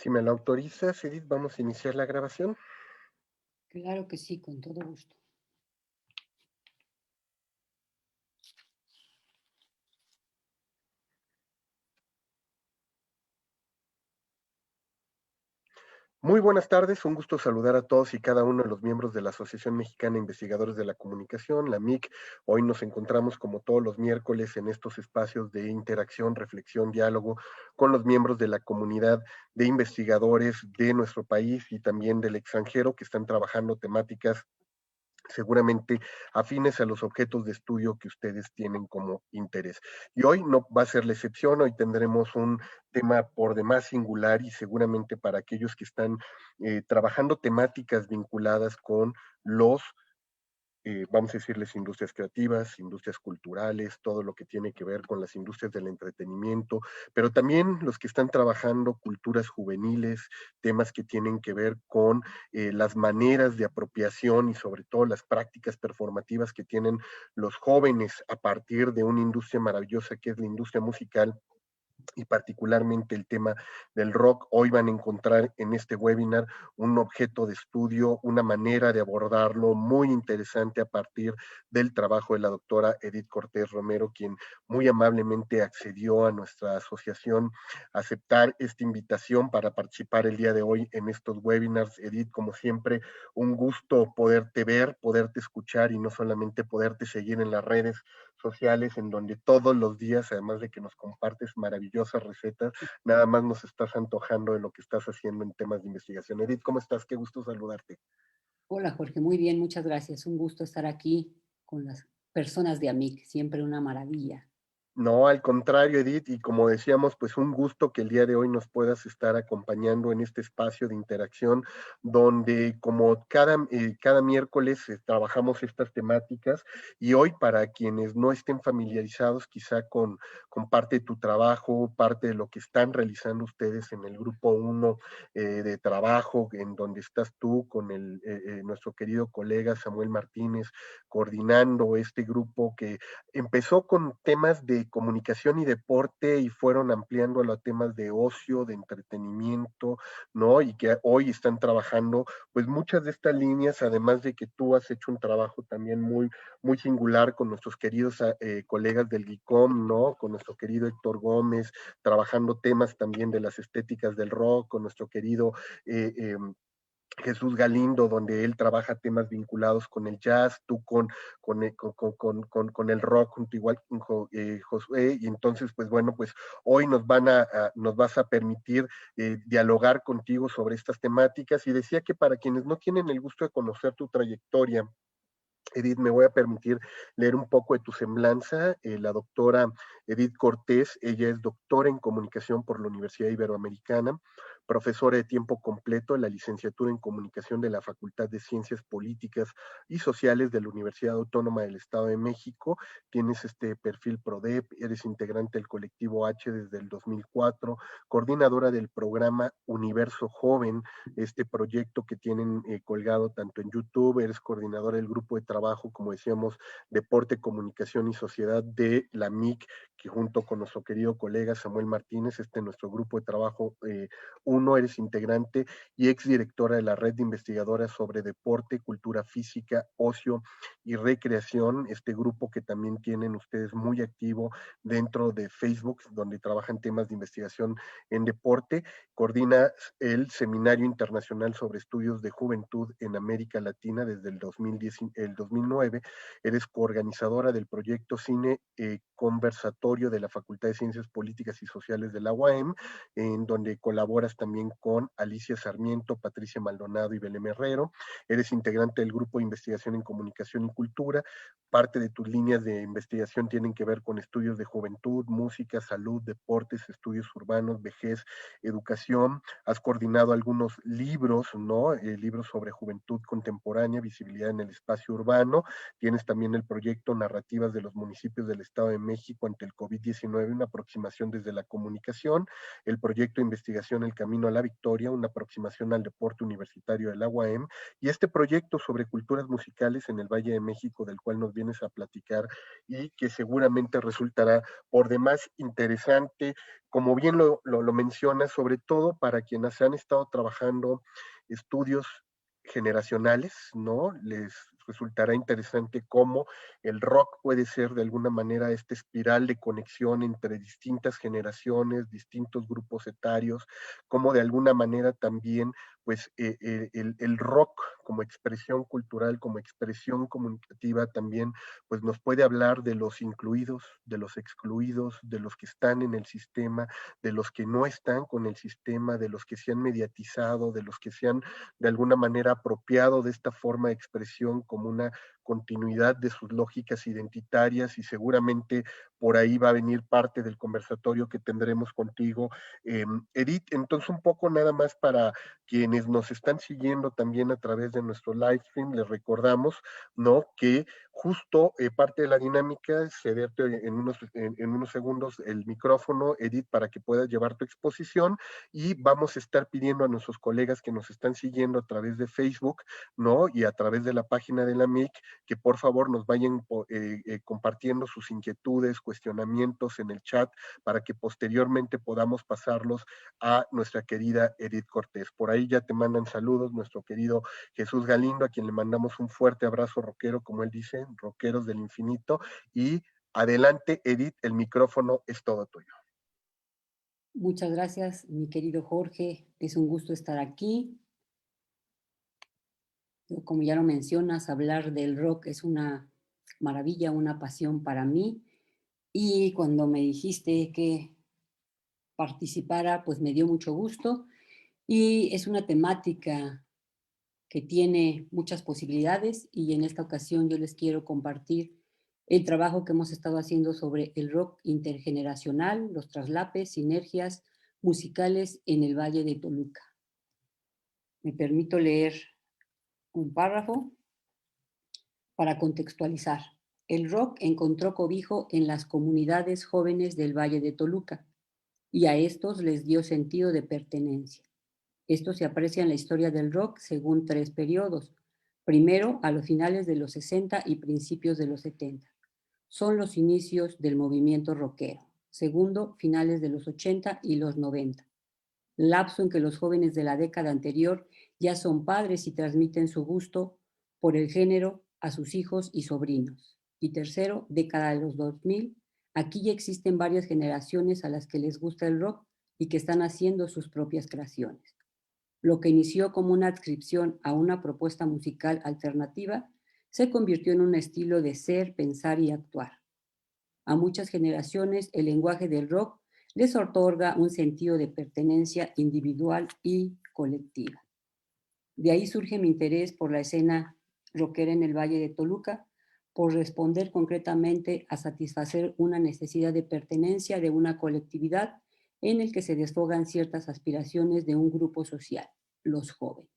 Si me lo autorizas, Edith, vamos a iniciar la grabación. Claro que sí, con todo gusto. Muy buenas tardes, un gusto saludar a todos y cada uno de los miembros de la Asociación Mexicana de Investigadores de la Comunicación, la MIC. Hoy nos encontramos como todos los miércoles en estos espacios de interacción, reflexión, diálogo con los miembros de la comunidad de investigadores de nuestro país y también del extranjero que están trabajando temáticas seguramente afines a los objetos de estudio que ustedes tienen como interés. Y hoy no va a ser la excepción, hoy tendremos un tema por demás singular y seguramente para aquellos que están trabajando temáticas vinculadas con los vamos a decirles industrias creativas, industrias culturales, todo lo que tiene que ver con las industrias del entretenimiento, pero también los que están trabajando culturas juveniles, temas que tienen que ver con las maneras de apropiación y sobre todo las prácticas performativas que tienen los jóvenes a partir de una industria maravillosa que es la industria musical y particularmente el tema del rock. Hoy van a encontrar en este webinar un objeto de estudio, una manera de abordarlo muy interesante a partir del trabajo de la doctora Edith Cortés Romero, quien muy amablemente accedió a nuestra asociación a aceptar esta invitación para participar el día de hoy en estos webinars. Edith, como siempre, un gusto poderte ver, poderte escuchar y no solamente poderte seguir en las redes sociales en donde todos los días, además de que nos compartes maravillosas recetas, nada más nos estás antojando de lo que estás haciendo en temas de investigación. Edith, ¿cómo estás? Qué gusto saludarte. Hola Jorge, muy bien, muchas gracias. Un gusto estar aquí con las personas de AMIC, siempre una maravilla. No, al contrario, Edith, y como decíamos, pues un gusto que el día de hoy nos puedas estar acompañando en este espacio de interacción, donde como cada miércoles trabajamos estas temáticas y hoy para quienes no estén familiarizados quizá con parte de tu trabajo, parte de lo que están realizando ustedes en el grupo uno de trabajo, en donde estás tú con nuestro querido colega Samuel Martínez, coordinando este grupo que empezó con temas de comunicación y deporte y fueron ampliando a temas de ocio, de entretenimiento, ¿no? Y que hoy están trabajando, pues muchas de estas líneas, además de que tú has hecho un trabajo también muy singular con nuestros queridos colegas del GICOM, ¿no? Con nuestro querido Héctor Gómez, trabajando temas también de las estéticas del rock, con nuestro querido Jesús Galindo, donde él trabaja temas vinculados con el jazz, tú con el rock, junto igual con Josué, y entonces, pues bueno, pues hoy nos vas a permitir dialogar contigo sobre estas temáticas, y decía que para quienes no tienen el gusto de conocer tu trayectoria, Edith, me voy a permitir leer un poco de tu semblanza. La doctora Edith Cortés, ella es doctora en comunicación por la Universidad Iberoamericana, profesora de tiempo completo de la licenciatura en comunicación de la Facultad de Ciencias Políticas y Sociales de la Universidad Autónoma del Estado de México. Tienes este perfil PRODEP, eres integrante del colectivo H desde el 2004, coordinadora del programa Universo Joven, este proyecto que tienen colgado tanto en YouTube, eres coordinadora del grupo de trabajo, como decíamos, Deporte, Comunicación y Sociedad de la MIC, que junto con nuestro querido colega Samuel Martínez, nuestro grupo de trabajo uno, eres integrante y exdirectora de la red de investigadoras sobre deporte, cultura física, ocio y recreación, este grupo que también tienen ustedes muy activo dentro de Facebook, donde trabajan temas de investigación en deporte, coordina el Seminario Internacional sobre Estudios de Juventud en América Latina desde el 2009. Eres coorganizadora del proyecto Cine Conversatorio de la Facultad de Ciencias Políticas y Sociales de la UAM, en donde colaboras también con Alicia Sarmiento, Patricia Maldonado y Belém Herrero. Eres integrante del Grupo de Investigación en Comunicación y Cultura. Parte de tus líneas de investigación tienen que ver con estudios de juventud, música, salud, deportes, estudios urbanos, vejez, educación. Has coordinado algunos libros, ¿no? Libros sobre juventud contemporánea, visibilidad en el espacio urbano. Tienes también el proyecto Narrativas de los Municipios del Estado de México ante el COVID-19, una aproximación desde la comunicación, el proyecto de investigación El Camino a la Victoria, una aproximación al deporte universitario de la UAM, y este proyecto sobre culturas musicales en el Valle de México, del cual nos vienes a platicar y que seguramente resultará por demás interesante, como bien lo mencionas, sobre todo para quienes han estado trabajando estudios generacionales, ¿no? Les resultará interesante cómo el rock puede ser de alguna manera esta espiral de conexión entre distintas generaciones, distintos grupos etarios, cómo de alguna manera también pues el rock como expresión cultural, como expresión comunicativa también pues nos puede hablar de los incluidos, de los excluidos, de los que están en el sistema, de los que no están con el sistema, de los que se han mediatizado, de los que se han de alguna manera apropiado de esta forma de expresión como una continuidad de sus lógicas identitarias, y seguramente por ahí va a venir parte del conversatorio que tendremos contigo, Edith. Entonces, un poco nada más para quienes nos están siguiendo también a través de nuestro live stream, les recordamos, ¿no?, que justo parte de la dinámica es cederte en unos segundos el micrófono, Edith, para que puedas llevar tu exposición, y vamos a estar pidiendo a nuestros colegas que nos están siguiendo a través de Facebook, ¿no?, y a través de la página de la MIC, que por favor nos vayan compartiendo sus inquietudes, cuestionamientos en el chat, para que posteriormente podamos pasarlos a nuestra querida Edith Cortés. Por ahí ya te mandan saludos nuestro querido Jesús Galindo, a quien le mandamos un fuerte abrazo rockero, como él dice, rockeros del infinito, y adelante, Edith, el micrófono es todo tuyo. Muchas gracias, mi querido Jorge. Es un gusto estar aquí. Como ya lo mencionas, hablar del rock es una maravilla, una pasión para mí. Y cuando me dijiste que participara, pues me dio mucho gusto. Y es una temática que tiene muchas posibilidades, y en esta ocasión yo les quiero compartir el trabajo que hemos estado haciendo sobre el rock intergeneracional, los traslapes, sinergias musicales en el Valle de Toluca. Me permito leer un párrafo para contextualizar. El rock encontró cobijo en las comunidades jóvenes del Valle de Toluca, y a estos les dio sentido de pertenencia. Esto se aprecia en la historia del rock según 3 periodos. Primero, a los finales de los 60 y principios de los 70. Son los inicios del movimiento rockero. Segundo, finales de los 80 y los 90. Lapso en que los jóvenes de la década anterior ya son padres y transmiten su gusto por el género a sus hijos y sobrinos. Y tercero, década de los 2000. Aquí ya existen varias generaciones a las que les gusta el rock y que están haciendo sus propias creaciones. Lo que inició como una adscripción a una propuesta musical alternativa se convirtió en un estilo de ser, pensar y actuar. A muchas generaciones el lenguaje del rock les otorga un sentido de pertenencia individual y colectiva. De ahí surge mi interés por la escena rockera en el Valle de Toluca, por responder concretamente a satisfacer una necesidad de pertenencia de una colectividad en el que se desfogan ciertas aspiraciones de un grupo social, los jóvenes.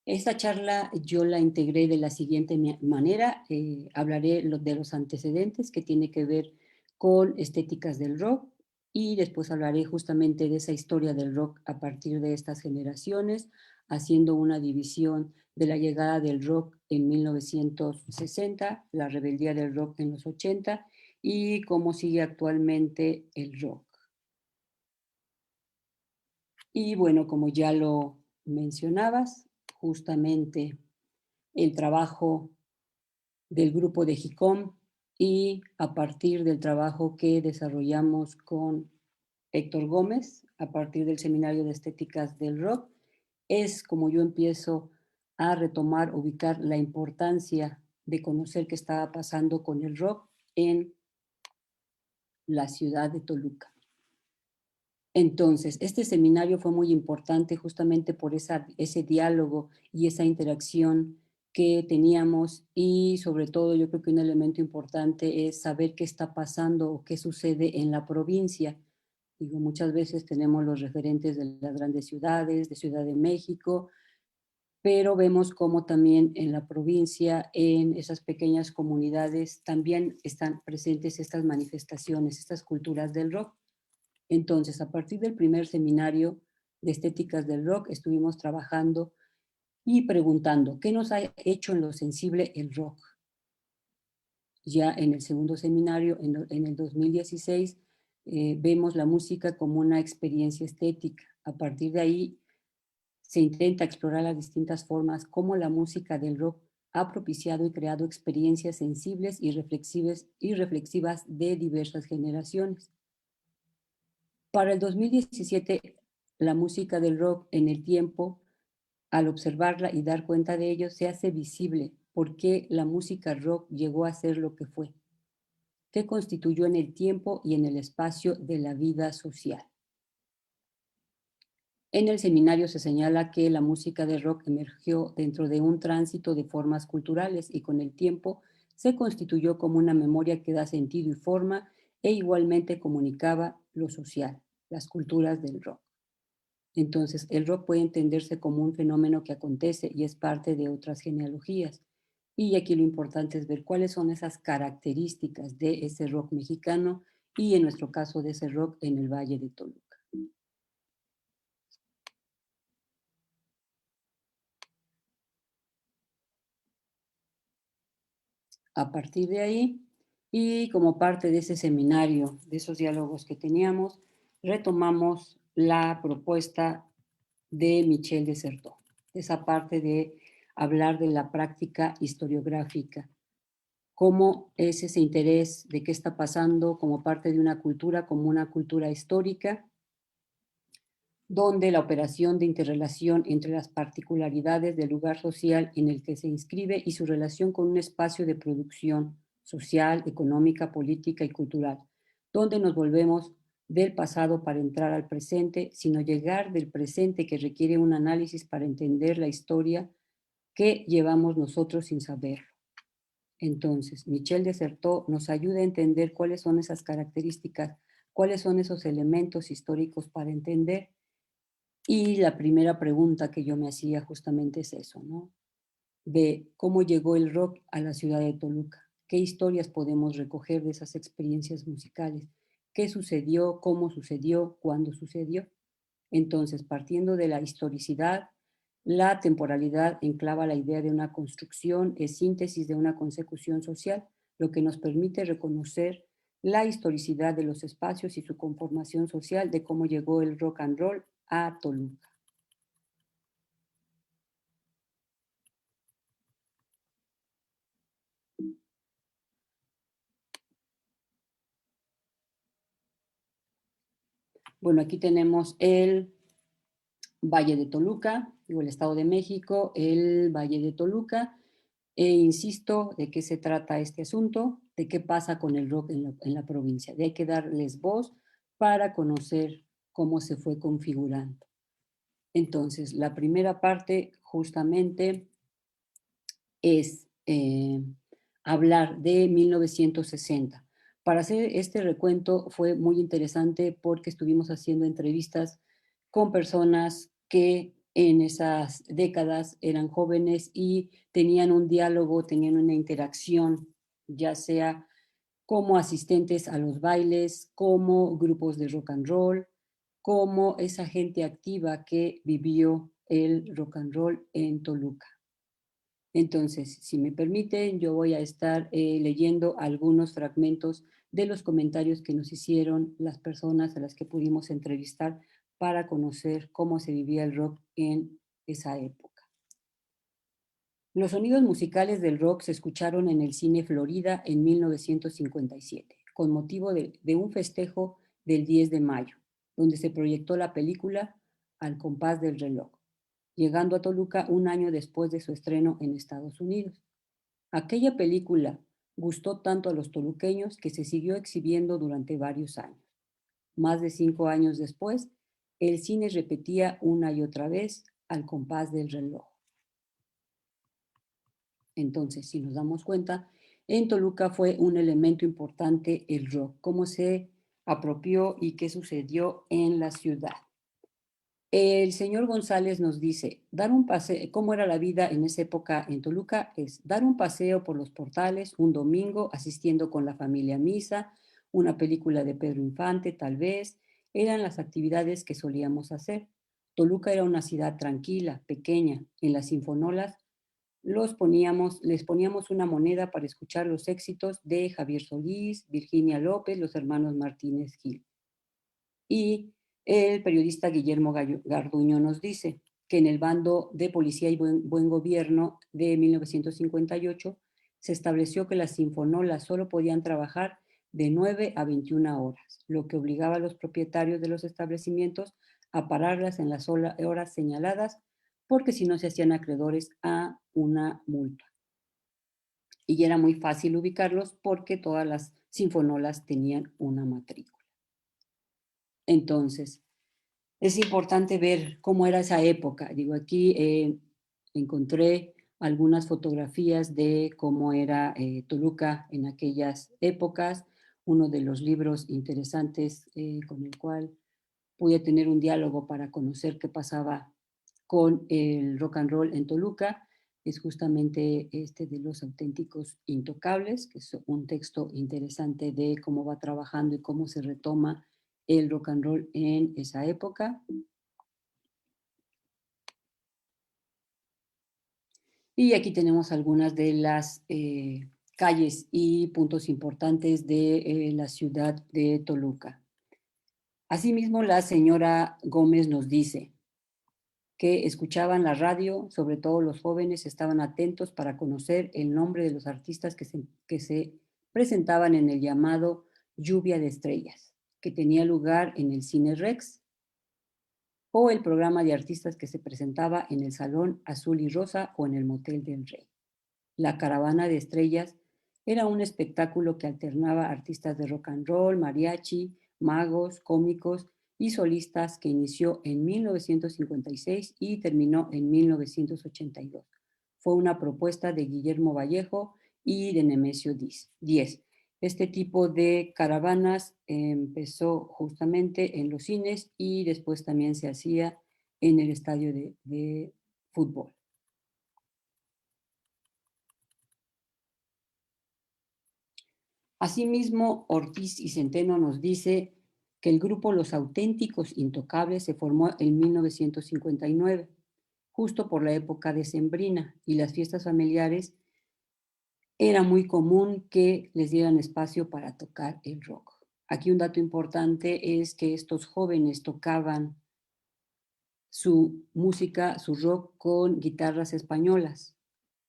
Esta charla yo la integré de la siguiente manera. Hablaré de los antecedentes, que tiene que ver con estéticas del rock, y después hablaré justamente de esa historia del rock a partir de estas generaciones, haciendo una división de la llegada del rock en 1960, la rebeldía del rock en los 80 y cómo sigue actualmente el rock. Y bueno, como ya lo mencionabas, justamente el trabajo del grupo de JICOM, y a partir del trabajo que desarrollamos con Héctor Gómez, a partir del Seminario de Estéticas del Rock, es como yo empiezo a retomar, ubicar la importancia de conocer qué estaba pasando con el rock en la ciudad de Toluca. Entonces, este seminario fue muy importante justamente por ese diálogo y esa interacción que teníamos, y sobre todo yo creo que un elemento importante es saber qué está pasando o qué sucede en la provincia. Digo, muchas veces tenemos los referentes de las grandes ciudades, de Ciudad de México, pero vemos cómo también en la provincia, en esas pequeñas comunidades, también están presentes estas manifestaciones, estas culturas del rock. Entonces, a partir del primer seminario de estéticas del rock, estuvimos trabajando y preguntando, ¿qué nos ha hecho en lo sensible el rock? Ya en el segundo seminario, en el 2016, vemos la música como una experiencia estética. A partir de ahí se intenta explorar las distintas formas como la música del rock ha propiciado y creado experiencias sensibles y reflexivas de diversas generaciones. Para el 2017, la música del rock en el tiempo, al observarla y dar cuenta de ello, se hace visible por qué la música rock llegó a ser lo que fue, qué constituyó en el tiempo y en el espacio de la vida social. En el seminario se señala que la música de rock emergió dentro de un tránsito de formas culturales y con el tiempo se constituyó como una memoria que da sentido y forma e igualmente comunicaba lo social, las culturas del rock. Entonces, el rock puede entenderse como un fenómeno que acontece y es parte de otras genealogías. Y aquí lo importante es ver cuáles son esas características de ese rock mexicano y en nuestro caso de ese rock en el Valle de Toluca. A partir de ahí, y como parte de ese seminario, de esos diálogos que teníamos, retomamos la propuesta de Michel de Certeau, esa parte de hablar de la práctica historiográfica, cómo es ese interés de qué está pasando como parte de una cultura, como una cultura histórica, donde la operación de interrelación entre las particularidades del lugar social en el que se inscribe y su relación con un espacio de producción social, económica, política y cultural, donde nos volvemos del pasado para entrar al presente, sino llegar del presente que requiere un análisis para entender la historia que llevamos nosotros sin saberlo. Entonces, Michel de Certeau nos ayuda a entender cuáles son esas características, cuáles son esos elementos históricos para entender. Y la primera pregunta que yo me hacía justamente es eso, ¿no? De cómo llegó el rock a la ciudad de Toluca, qué historias podemos recoger de esas experiencias musicales, qué sucedió, cómo sucedió, cuándo sucedió. Entonces, partiendo de la historicidad, la temporalidad enclava la idea de una construcción, es síntesis de una consecución social, lo que nos permite reconocer la historicidad de los espacios y su conformación social de cómo llegó el rock and roll a Toluca. Bueno, aquí tenemos el Valle de Toluca, digo el Estado de México, el Valle de Toluca, e insisto de qué se trata este asunto, de qué pasa con el rock en la provincia, de hay que darles voz para conocer cómo se fue configurando. Entonces, la primera parte justamente es hablar de 1960. Para hacer este recuento fue muy interesante porque estuvimos haciendo entrevistas con personas que en esas décadas eran jóvenes y tenían un diálogo, tenían una interacción, ya sea como asistentes a los bailes, como grupos de rock and roll, como esa gente activa que vivió el rock and roll en Toluca. Entonces, si me permiten, yo voy a estar leyendo algunos fragmentos de los comentarios que nos hicieron las personas a las que pudimos entrevistar para conocer cómo se vivía el rock en esa época. Los sonidos musicales del rock se escucharon en el Cine Florida en 1957, con motivo de un festejo del 10 de mayo, donde se proyectó la película Al compás del reloj, llegando a Toluca un año después de su estreno en Estados Unidos. Aquella película gustó tanto a los toluqueños que se siguió exhibiendo durante varios años. Más de 5 años después, el cine repetía una y otra vez Al compás del reloj. Entonces, si nos damos cuenta, en Toluca fue un elemento importante el rock, cómo se apropió y qué sucedió en la ciudad. El señor González nos dice, dar un paseo, ¿cómo era la vida en esa época en Toluca? Es dar un paseo por los portales un domingo, asistiendo con la familia a misa, una película de Pedro Infante, tal vez, eran las actividades que solíamos hacer. Toluca era una ciudad tranquila, pequeña. En las sinfonolas les poníamos una moneda para escuchar los éxitos de Javier Solís, Virginia López, los hermanos Martínez Gil. Y el periodista Guillermo Garduño nos dice que en el bando de Policía y Buen Gobierno de 1958 se estableció que las sinfonolas solo podían trabajar de 9 a 21 horas, lo que obligaba a los propietarios de los establecimientos a pararlas en las horas señaladas, porque si no se hacían acreedores a una multa. Y era muy fácil ubicarlos porque todas las sinfonolas tenían una matrícula. Entonces, es importante ver cómo era esa época. Digo, aquí encontré algunas fotografías de cómo era Toluca en aquellas épocas. Uno de los libros interesantes con el cual pude tener un diálogo para conocer qué pasaba con el rock and roll en Toluca es justamente este de Los Auténticos Intocables, que es un texto interesante de cómo va trabajando y cómo se retoma el rock and roll en esa época. Y aquí tenemos algunas de las calles y puntos importantes de la ciudad de Toluca. Asimismo, la señora Gómez nos dice que escuchaban la radio, sobre todo los jóvenes estaban atentos para conocer el nombre de los artistas que se presentaban en el llamado Lluvia de Estrellas, que tenía lugar en el Cine Rex, o el programa de artistas que se presentaba en el Salón Azul y Rosa o en el Motel del Rey. La Caravana de Estrellas era un espectáculo que alternaba artistas de rock and roll, mariachi, magos, cómicos y solistas que inició en 1956 y terminó en 1982. Fue una propuesta de Guillermo Vallejo y de Nemesio Díez. Este tipo de caravanas empezó justamente en los cines y después también se hacía en el estadio de fútbol. Asimismo, Ortiz y Centeno nos dice que el grupo Los Auténticos Intocables se formó en 1959, justo por la época decembrina, y las fiestas familiares era muy común que les dieran espacio para tocar el rock. Aquí un dato importante es que estos jóvenes tocaban su música, su rock con guitarras españolas.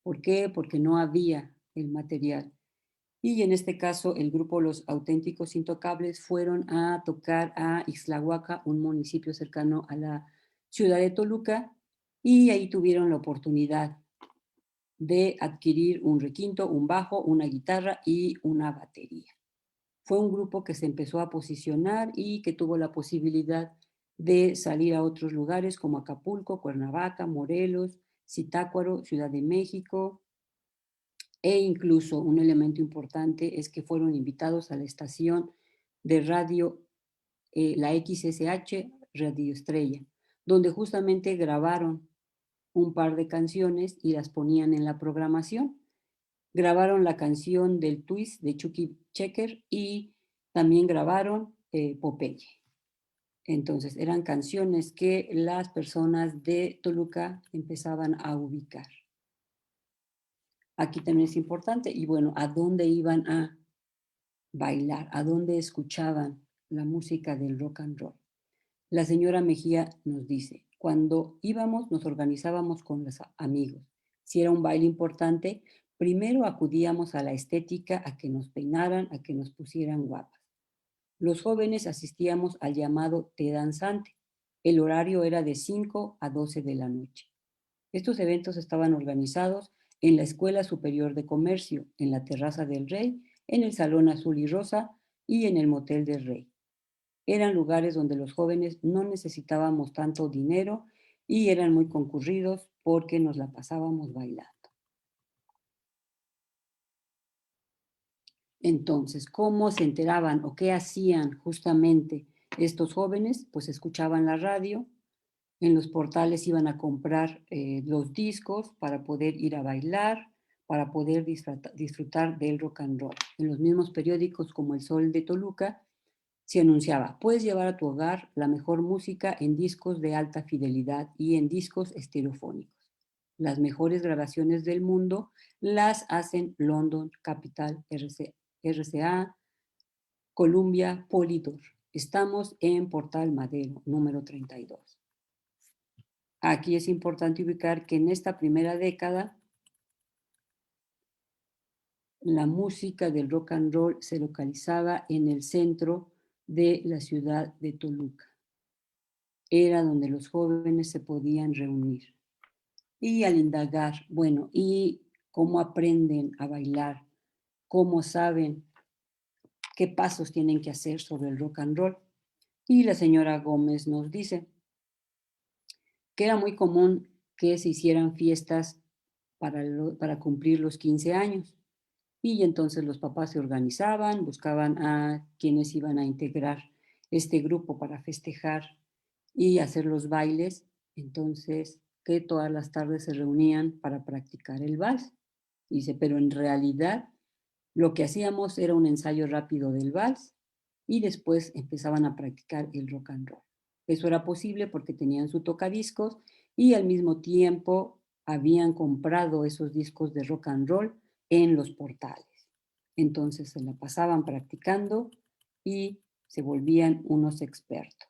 ¿Por qué? Porque no había el material. Y en este caso, el grupo Los Auténticos Intocables fueron a tocar a Ixtlahuaca, un municipio cercano a la ciudad de Toluca, y ahí tuvieron la oportunidad de adquirir un requinto, un bajo, una guitarra y una batería. Fue un grupo que se empezó a posicionar y que tuvo la posibilidad de salir a otros lugares como Acapulco, Cuernavaca, Morelos, Zitácuaro, Ciudad de México, e incluso un elemento importante es que fueron invitados a la estación de radio, la XSH Radio Estrella, donde justamente grabaron un par de canciones y las ponían en la programación. Grabaron la canción del Twist de Chucky Checker y también grabaron Popeye. Entonces eran canciones que las personas de Toluca empezaban a ubicar. Aquí también es importante, y bueno, ¿a dónde iban a bailar? ¿A dónde escuchaban la música del rock and roll? La señora Mejía nos dice, cuando íbamos nos organizábamos con los amigos. Si era un baile importante, primero acudíamos a la estética, a que nos peinaran, a que nos pusieran guapas. Los jóvenes asistíamos al llamado té danzante. El horario era de 5 a 12 de la noche. Estos eventos estaban organizados en la Escuela Superior de Comercio, en la Terraza del Rey, en el Salón Azul y Rosa y en el Motel del Rey. Eran lugares donde los jóvenes no necesitábamos tanto dinero y eran muy concurridos porque nos la pasábamos bailando. Entonces, ¿cómo se enteraban o qué hacían justamente estos jóvenes? Pues escuchaban la radio, En los portales iban a comprar los discos para poder ir a bailar, para poder disfrutar del rock and roll. En los mismos periódicos como El Sol de Toluca se anunciaba, puedes llevar a tu hogar la mejor música en discos de alta fidelidad y en discos estereofónicos. Las mejores grabaciones del mundo las hacen London, Capital, RCA, Columbia, Polydor. Estamos en Portal Madero, número 32. Aquí es importante ubicar que en esta primera década la música del rock and roll se localizaba en el centro de la ciudad de Toluca. Era donde los jóvenes se podían reunir. Y al indagar, bueno, ¿y cómo aprenden a bailar? ¿Cómo saben qué pasos tienen que hacer sobre el rock and roll? Y la señora Gómez nos dice que era muy común que se hicieran fiestas para cumplir los 15 años. Y entonces los papás se organizaban, buscaban a quienes iban a integrar este grupo para festejar y hacer los bailes. Entonces, que todas las tardes se reunían para practicar el vals. Dice, pero en realidad lo que hacíamos era un ensayo rápido del vals y después empezaban a practicar el rock and roll. Eso era posible porque tenían su tocadiscos y al mismo tiempo habían comprado esos discos de rock and roll en los portales. Entonces se la pasaban practicando y se volvían unos expertos.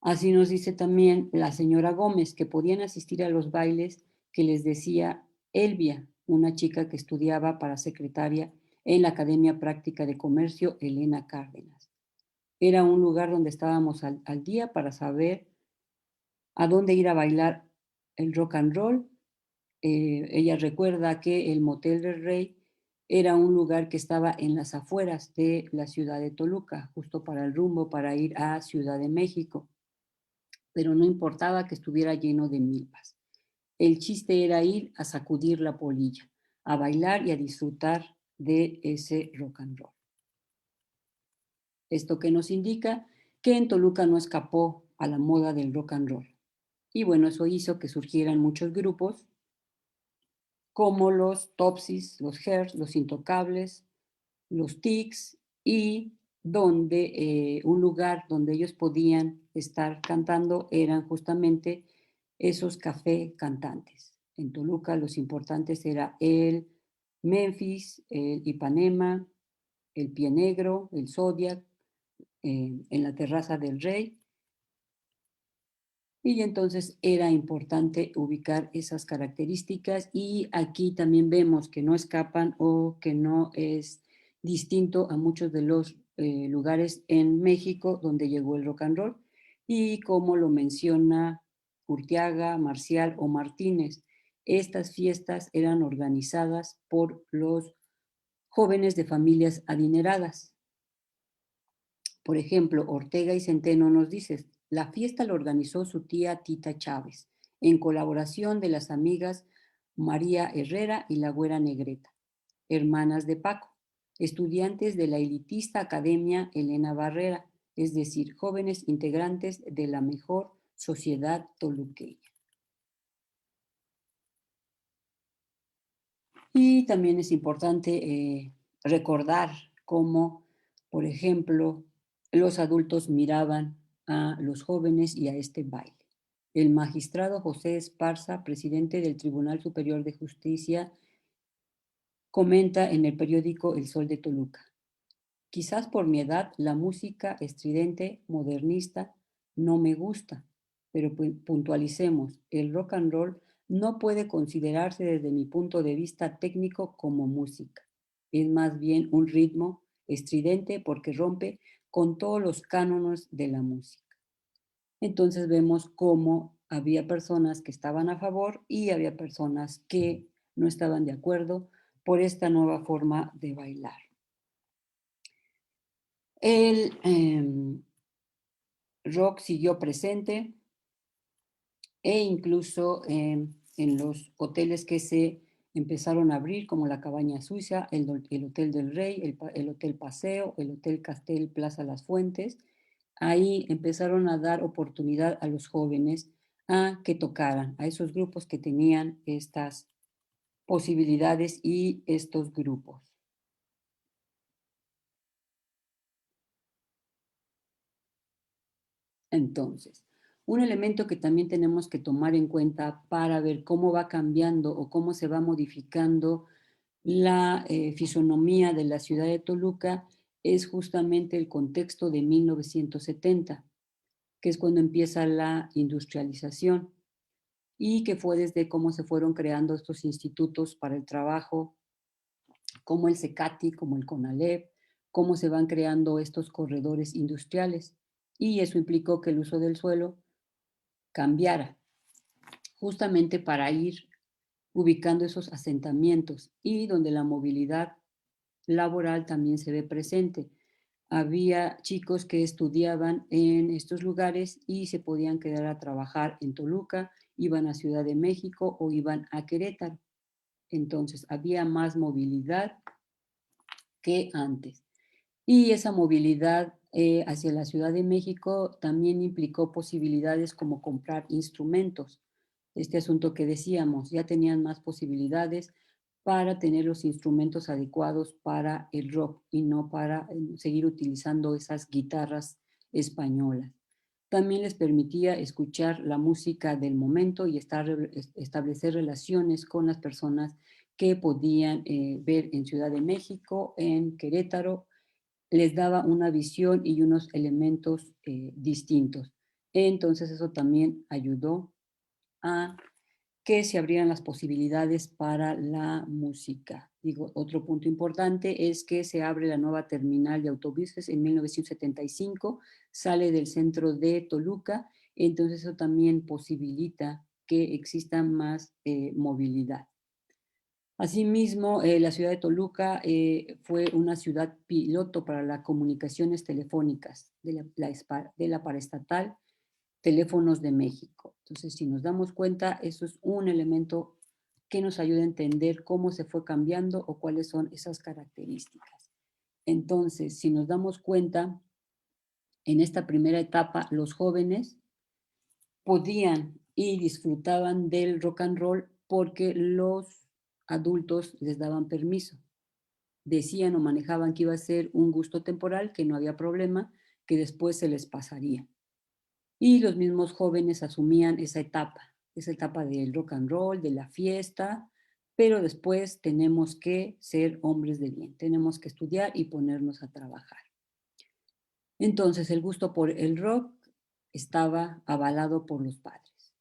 Así nos dice también la señora Gómez, que podían asistir a los bailes que les decía Elvia, una chica que estudiaba para secretaria en la Academia Práctica de Comercio Elena Cárdenas. Era un lugar donde estábamos al día para saber a dónde ir a bailar el rock and roll. Ella recuerda que el Motel del Rey era un lugar que estaba en las afueras de la ciudad de Toluca, justo para el rumbo para ir a Ciudad de México, pero no importaba que estuviera lleno de milpas. El chiste era ir a sacudir la polilla, a bailar y a disfrutar de ese rock and roll. Esto que nos indica que en Toluca no escapó a la moda del rock and roll. Y bueno, eso hizo que surgieran muchos grupos como los Topsis, los Hairs, los Intocables, los Tics, y donde un lugar donde ellos podían estar cantando eran justamente esos café cantantes. En Toluca los importantes era el Memphis, el Ipanema, el Pie Negro, el Zodiac, en la Terraza del Rey. Y entonces era importante ubicar esas características y aquí también vemos que no escapan o que no es distinto a muchos de los lugares en México donde llegó el rock and roll y como lo menciona Urteaga, Marcial o Martínez, estas fiestas eran organizadas por los jóvenes de familias adineradas. Por ejemplo, Ortega y Centeno nos dice, la fiesta la organizó su tía Tita Chávez, en colaboración de las amigas María Herrera y la Güera Negreta, hermanas de Paco, estudiantes de la elitista Academia Elena Barrera, es decir, jóvenes integrantes de la mejor sociedad toluqueña. Y también es importante recordar cómo, por ejemplo, los adultos miraban a los jóvenes y a este baile. El magistrado José Esparza, presidente del Tribunal Superior de Justicia, comenta en el periódico El Sol de Toluca. Quizás por mi edad la música estridente, modernista, no me gusta, pero puntualicemos, el rock and roll no puede considerarse desde mi punto de vista técnico como música. Es más bien un ritmo estridente porque rompe con todos los cánones de la música. Entonces vemos cómo había personas que estaban a favor y había personas que no estaban de acuerdo por esta nueva forma de bailar. El rock siguió presente e incluso en los hoteles que se Empezaron a abrir como la Cabaña Suiza, el Hotel del Rey, el Hotel Paseo, el Hotel Castel Plaza Las Fuentes. Ahí empezaron a dar oportunidad a los jóvenes a que tocaran, a esos grupos que tenían estas posibilidades y estos grupos. Entonces, un elemento que también tenemos que tomar en cuenta para ver cómo va cambiando o cómo se va modificando la fisonomía de la ciudad de Toluca es justamente el contexto de 1970, que es cuando empieza la industrialización y que fue desde cómo se fueron creando estos institutos para el trabajo, como el CECATI, como el CONALEP, cómo se van creando estos corredores industriales. Y eso implicó que el uso del suelo cambiara, justamente para ir ubicando esos asentamientos y donde la movilidad laboral también se ve presente. Había chicos que estudiaban en estos lugares y se podían quedar a trabajar en Toluca, iban a Ciudad de México o iban a Querétaro. Entonces había más movilidad que antes. Y esa movilidad hacia la Ciudad de México también implicó posibilidades como comprar instrumentos. Este asunto que decíamos, ya tenían más posibilidades para tener los instrumentos adecuados para el rock y no para seguir utilizando esas guitarras españolas. También les permitía escuchar la música del momento y establecer relaciones con las personas que podían ver en Ciudad de México, en Querétaro. Les daba una visión y unos elementos distintos. Entonces eso también ayudó a que se abrieran las posibilidades para la música. Digo, otro punto importante es que se abre la nueva terminal de autobuses en 1975, sale del centro de Toluca, entonces eso también posibilita que exista más movilidad. Asimismo, la ciudad de Toluca fue una ciudad piloto para las comunicaciones telefónicas de la paraestatal Teléfonos de México. Entonces, si nos damos cuenta, eso es un elemento que nos ayuda a entender cómo se fue cambiando o cuáles son esas características. Entonces, si nos damos cuenta, en esta primera etapa, los jóvenes podían y disfrutaban del rock and roll porque los adultos les daban permiso. Decían o manejaban que iba a ser un gusto temporal, que no había problema, que después se les pasaría. Y los mismos jóvenes asumían esa etapa del rock and roll, de la fiesta, pero después tenemos que ser hombres de bien, tenemos que estudiar y ponernos a trabajar. Entonces el gusto por el rock estaba avalado por los padres.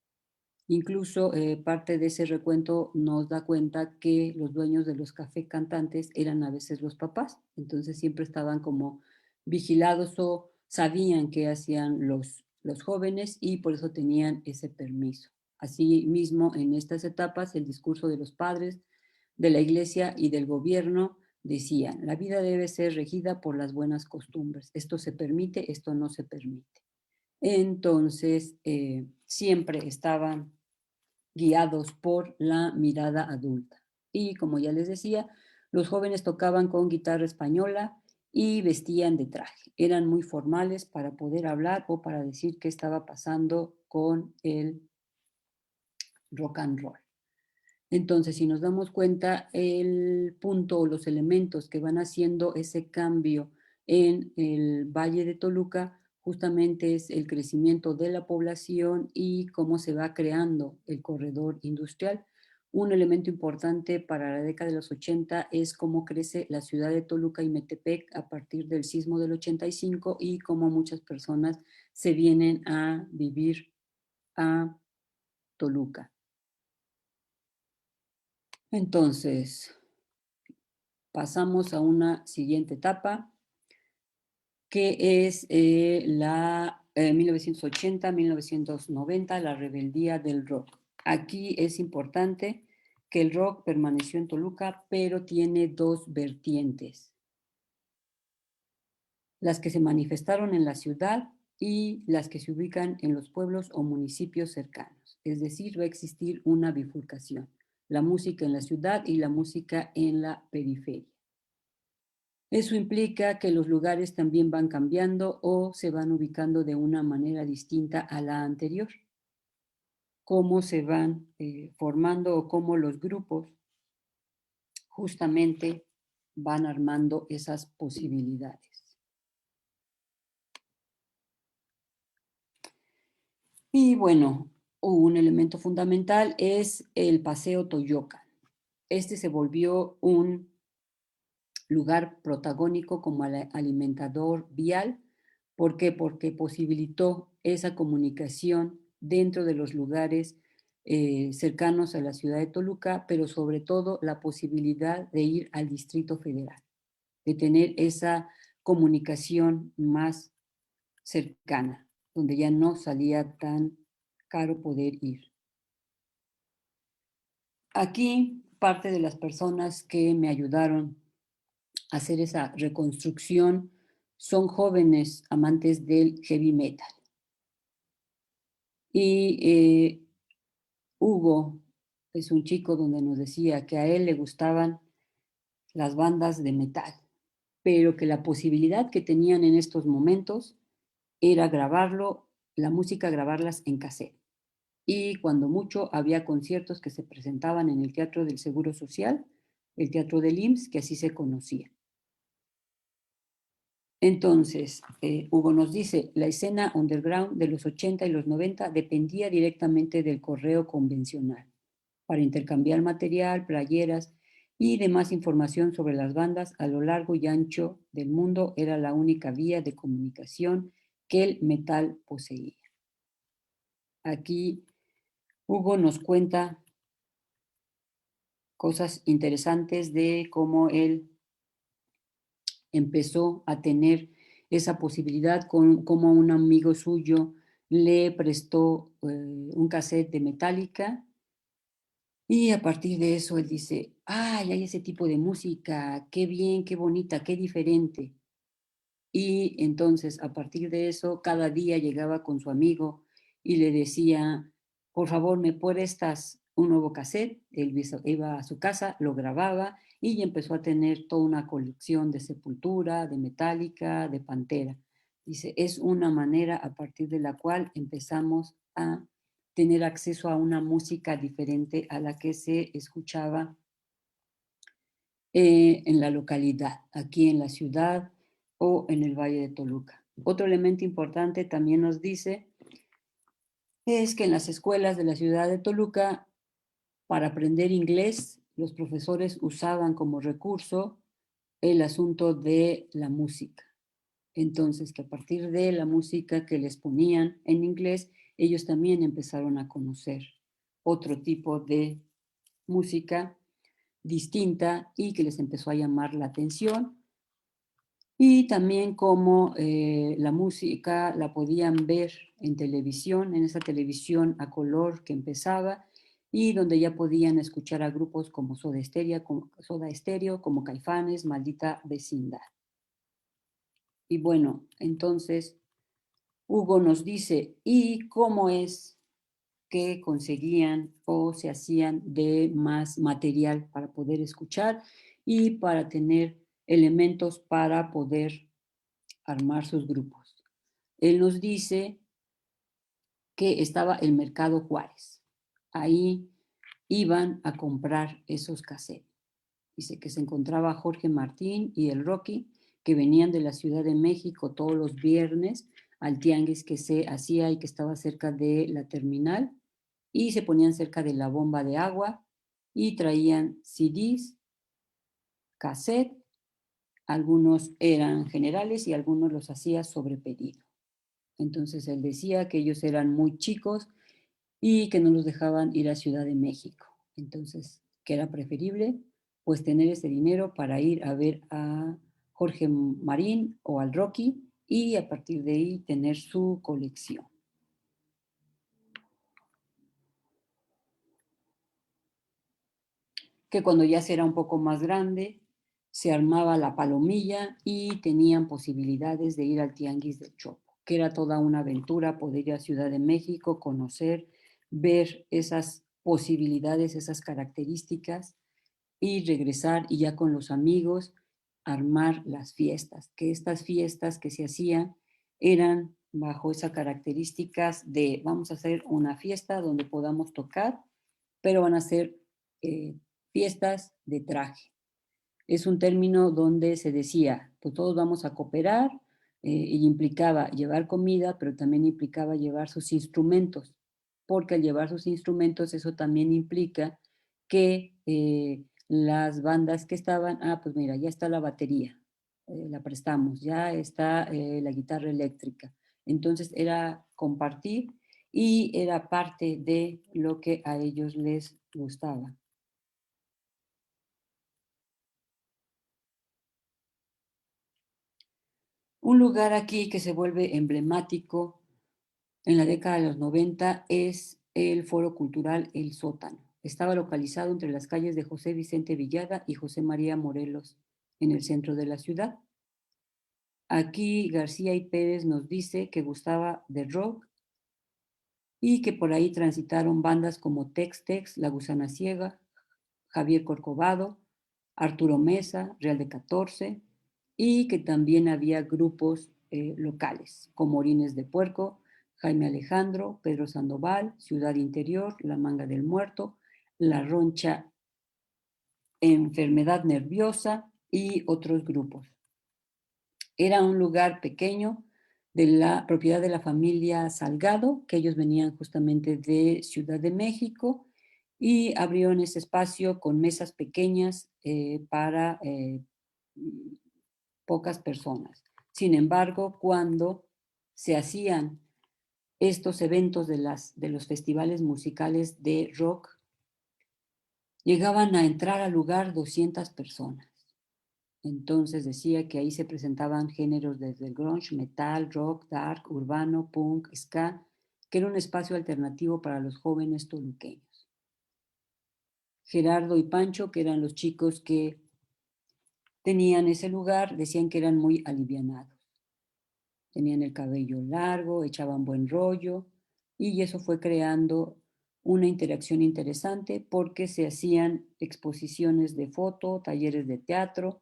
Incluso parte de ese recuento nos da cuenta que los dueños de los cafés cantantes eran a veces los papás, entonces siempre estaban como vigilados o sabían qué hacían los jóvenes y por eso tenían ese permiso. Asimismo, en estas etapas, el discurso de los padres, de la iglesia y del gobierno decían, la vida debe ser regida por las buenas costumbres. Esto se permite, esto no se permite. Entonces, siempre estaban guiados por la mirada adulta. Y como ya les decía, los jóvenes tocaban con guitarra española y vestían de traje. Eran muy formales para poder hablar o para decir qué estaba pasando con el rock and roll. Entonces, si nos damos cuenta, el punto o los elementos que van haciendo ese cambio en el Valle de Toluca justamente es el crecimiento de la población y cómo se va creando el corredor industrial. Un elemento importante para la década de los 80 es cómo crece la ciudad de Toluca y Metepec a partir del sismo del 85 y cómo muchas personas se vienen a vivir a Toluca. Entonces, pasamos a una siguiente etapa, que es la 1980-1990, la rebeldía del rock. Aquí es importante que el rock permaneció en Toluca, pero tiene dos vertientes, las que se manifestaron en la ciudad y las que se ubican en los pueblos o municipios cercanos. Es decir, va a existir una bifurcación. la música en la ciudad y la música en la periferia. Eso implica que los lugares también van cambiando o se van ubicando de una manera distinta a la anterior. Cómo se van formando o cómo los grupos justamente van armando esas posibilidades. Y bueno, un elemento fundamental es el Paseo Toyocan. Este se volvió un lugar protagónico como alimentador vial. ¿Por qué? Porque posibilitó esa comunicación dentro de los lugares cercanos a la ciudad de Toluca, pero sobre todo la posibilidad de ir al Distrito Federal, de tener esa comunicación más cercana, donde ya no salía tan caro poder ir. Aquí parte de las personas que me ayudaron a hacer esa reconstrucción son jóvenes amantes del heavy metal. Y Hugo es un chico donde nos decía que a él le gustaban las bandas de metal, pero que la posibilidad que tenían en estos momentos era grabarlo, la música, grabarlas en cassette. Y cuando mucho había conciertos que se presentaban en el Teatro del Seguro Social, el Teatro del IMSS, que así se conocía. Entonces, Hugo nos dice, la escena underground de los 80 y los 90 dependía directamente del correo convencional para intercambiar material, playeras y demás información sobre las bandas a lo largo y ancho del mundo. Era la única vía de comunicación que el metal poseía. Aquí Hugo nos cuenta cosas interesantes de cómo él empezó a tener esa posibilidad, como un amigo suyo le prestó un cassette de Metallica y a partir de eso él dice, ay, hay ese tipo de música, qué bien, qué bonita, qué diferente. Y entonces a partir de eso cada día llegaba con su amigo y le decía, por favor, ¿me prestas un nuevo cassette? Él iba a su casa, lo grababa y empezó a tener toda una colección de Sepultura, de Metallica, de Pantera. Dice, es una manera a partir de la cual empezamos a tener acceso a una música diferente a la que se escuchaba en la localidad, aquí en la ciudad o en el Valle de Toluca. Otro elemento importante también nos dice es que en las escuelas de la ciudad de Toluca, para aprender inglés, los profesores usaban como recurso el asunto de la música. Entonces, que a partir de la música que les ponían en inglés, ellos también empezaron a conocer otro tipo de música distinta y que les empezó a llamar la atención. Y también como la música la podían ver en televisión, en esa televisión a color que empezaba y donde ya podían escuchar a grupos como Soda Stereo, como Caifanes, Maldita Vecindad. Y bueno, entonces Hugo nos dice, ¿y cómo es que conseguían o se hacían de más material para poder escuchar y para tener elementos para poder armar sus grupos? Él nos dice que estaba el Mercado Juárez. Ahí iban a comprar esos cassettes. Dice que se encontraba Jorge Martín y el Rocky, que venían de la Ciudad de México todos los viernes al tianguis que se hacía y que estaba cerca de la terminal, y se ponían cerca de la bomba de agua y traían CDs, cassette, algunos eran generales y algunos los hacía sobre pedido. Entonces él decía que ellos eran muy chicos y que no los dejaban ir a Ciudad de México. Entonces, que era preferible pues tener ese dinero para ir a ver a Jorge Marín o al Rocky y a partir de ahí tener su colección. Que cuando ya se era un poco más grande, se armaba la palomilla y tenían posibilidades de ir al Tianguis del Chopo, que era toda una aventura poder ir a Ciudad de México, conocer, ver esas posibilidades, esas características, y regresar y ya con los amigos armar las fiestas, que estas fiestas que se hacían eran bajo esas características de vamos a hacer una fiesta donde podamos tocar, pero van a ser eh, fiestas de traje. Es un término donde se decía, pues todos vamos a cooperar, y implicaba llevar comida, pero también implicaba llevar sus instrumentos, porque al llevar sus instrumentos eso también implica que las bandas que estaban, pues mira, ya está la batería, la prestamos, ya está la guitarra eléctrica. Entonces era compartir y era parte de lo que a ellos les gustaba. Un lugar aquí que se vuelve emblemático en la década de los 90 es el Foro Cultural El Sótano. Estaba localizado entre las calles de José Vicente Villada y José María Morelos, en el centro de la ciudad. Aquí García y Pérez nos dice que gustaba de rock y que por ahí transitaron bandas como Tex Tex, La Gusana Ciega, Javier Corcovado, Arturo Mesa, Real de 14, y que también había grupos locales, como Orines de Puerco, Jaime Alejandro, Pedro Sandoval, Ciudad Interior, La Manga del Muerto, La Roncha, Enfermedad Nerviosa y otros grupos. Era un lugar pequeño de la propiedad de la familia Salgado, que ellos venían justamente de Ciudad de México, y abrieron ese espacio con mesas pequeñas para pocas personas. Sin embargo, cuando se hacían estos eventos de los festivales musicales de rock, llegaban a entrar al lugar 200 personas. Entonces decía que ahí se presentaban géneros desde el grunge, metal, rock, dark, urbano, punk, ska, que era un espacio alternativo para los jóvenes toluqueños. Gerardo y Pancho, que eran los chicos que tenían ese lugar, decían que eran muy alivianados. Tenían el cabello largo, echaban buen rollo, y eso fue creando una interacción interesante porque se hacían exposiciones de foto, talleres de teatro,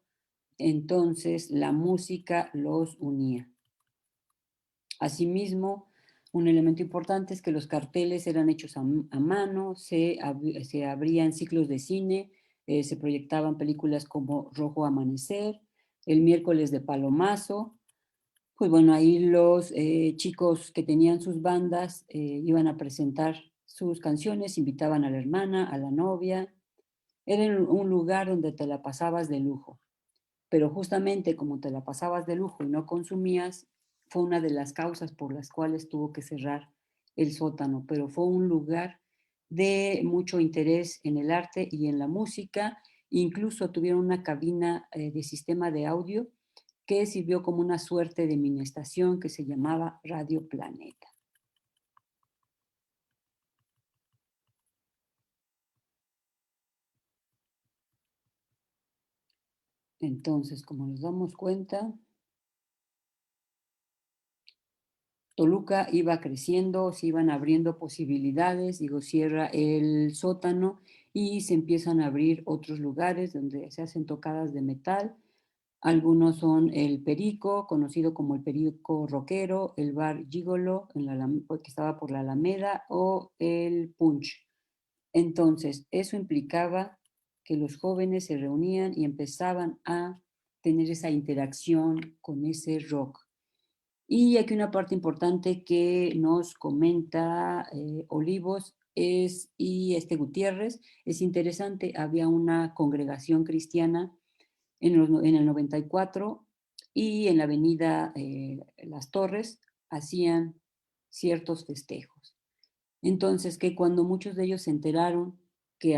entonces la música los unía. Asimismo, un elemento importante es que los carteles eran hechos a mano, se abrían ciclos de cine, se proyectaban películas como Rojo Amanecer, El Miércoles de Palomazo. Pues bueno, ahí los chicos que tenían sus bandas iban a presentar sus canciones, invitaban a la hermana, a la novia. Era un lugar donde te la pasabas de lujo. Pero justamente como te la pasabas de lujo y no consumías, fue una de las causas por las cuales tuvo que cerrar el sótano, pero fue un lugar de mucho interés en el arte y en la música. Incluso tuvieron una cabina de sistema de audio que sirvió como una suerte de mini estación que se llamaba Radio Planeta. Entonces, como nos damos cuenta, Toluca iba creciendo, se iban abriendo posibilidades, digo, cierra el sótano y se empiezan a abrir otros lugares donde se hacen tocadas de metal. Algunos son el Perico, conocido como el Perico Rockero, el bar Gigolo, que estaba por la Alameda, o el Punch. Entonces, eso implicaba que los jóvenes se reunían y empezaban a tener esa interacción con ese rock. Y aquí una parte importante que nos comenta Olivos y Gutiérrez, es interesante, había una congregación cristiana en el 94 y en la avenida Las Torres hacían ciertos festejos. Entonces, que cuando muchos de ellos se enteraron que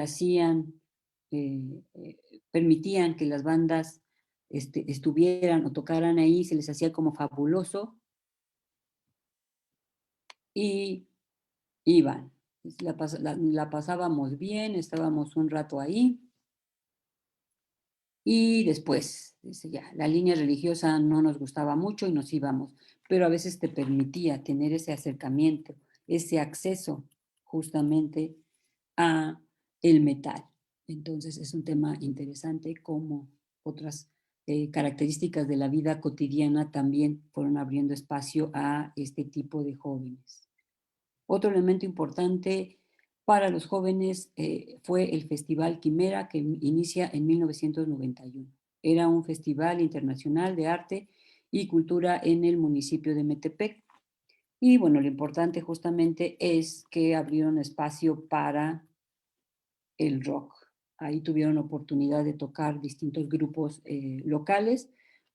eh, eh, permitían que las bandas estuvieran o tocaran ahí, se les hacía como fabuloso y iban. La pasábamos bien, estábamos un rato ahí y después, dice ya, la línea religiosa no nos gustaba mucho y nos íbamos, pero a veces te permitía tener ese acercamiento, ese acceso justamente a el metal. Entonces es un tema interesante como otras características de la vida cotidiana también fueron abriendo espacio a este tipo de jóvenes. Otro elemento importante para los jóvenes fue el Festival Quimera, que inicia en 1991. Era un festival internacional de arte y cultura en el municipio de Metepec. Y bueno, lo importante justamente es que abrieron espacio para el rock. Ahí tuvieron oportunidad de tocar distintos grupos locales,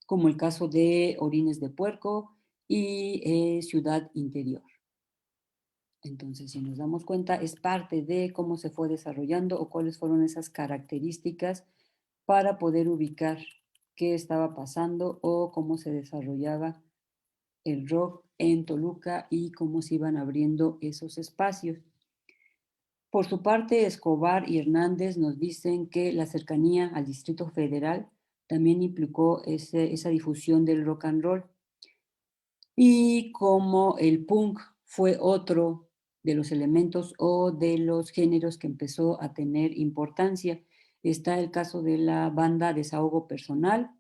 como el caso de Orines de Puerco y Ciudad Interior. Entonces, si nos damos cuenta, es parte de cómo se fue desarrollando o cuáles fueron esas características para poder ubicar qué estaba pasando o cómo se desarrollaba el rock en Toluca y cómo se iban abriendo esos espacios. Por su parte, Escobar y Hernández nos dicen que la cercanía al Distrito Federal también implicó esa difusión del rock and roll y como el punk fue otro de los elementos o de los géneros que empezó a tener importancia. Está el caso de la banda Desahogo Personal,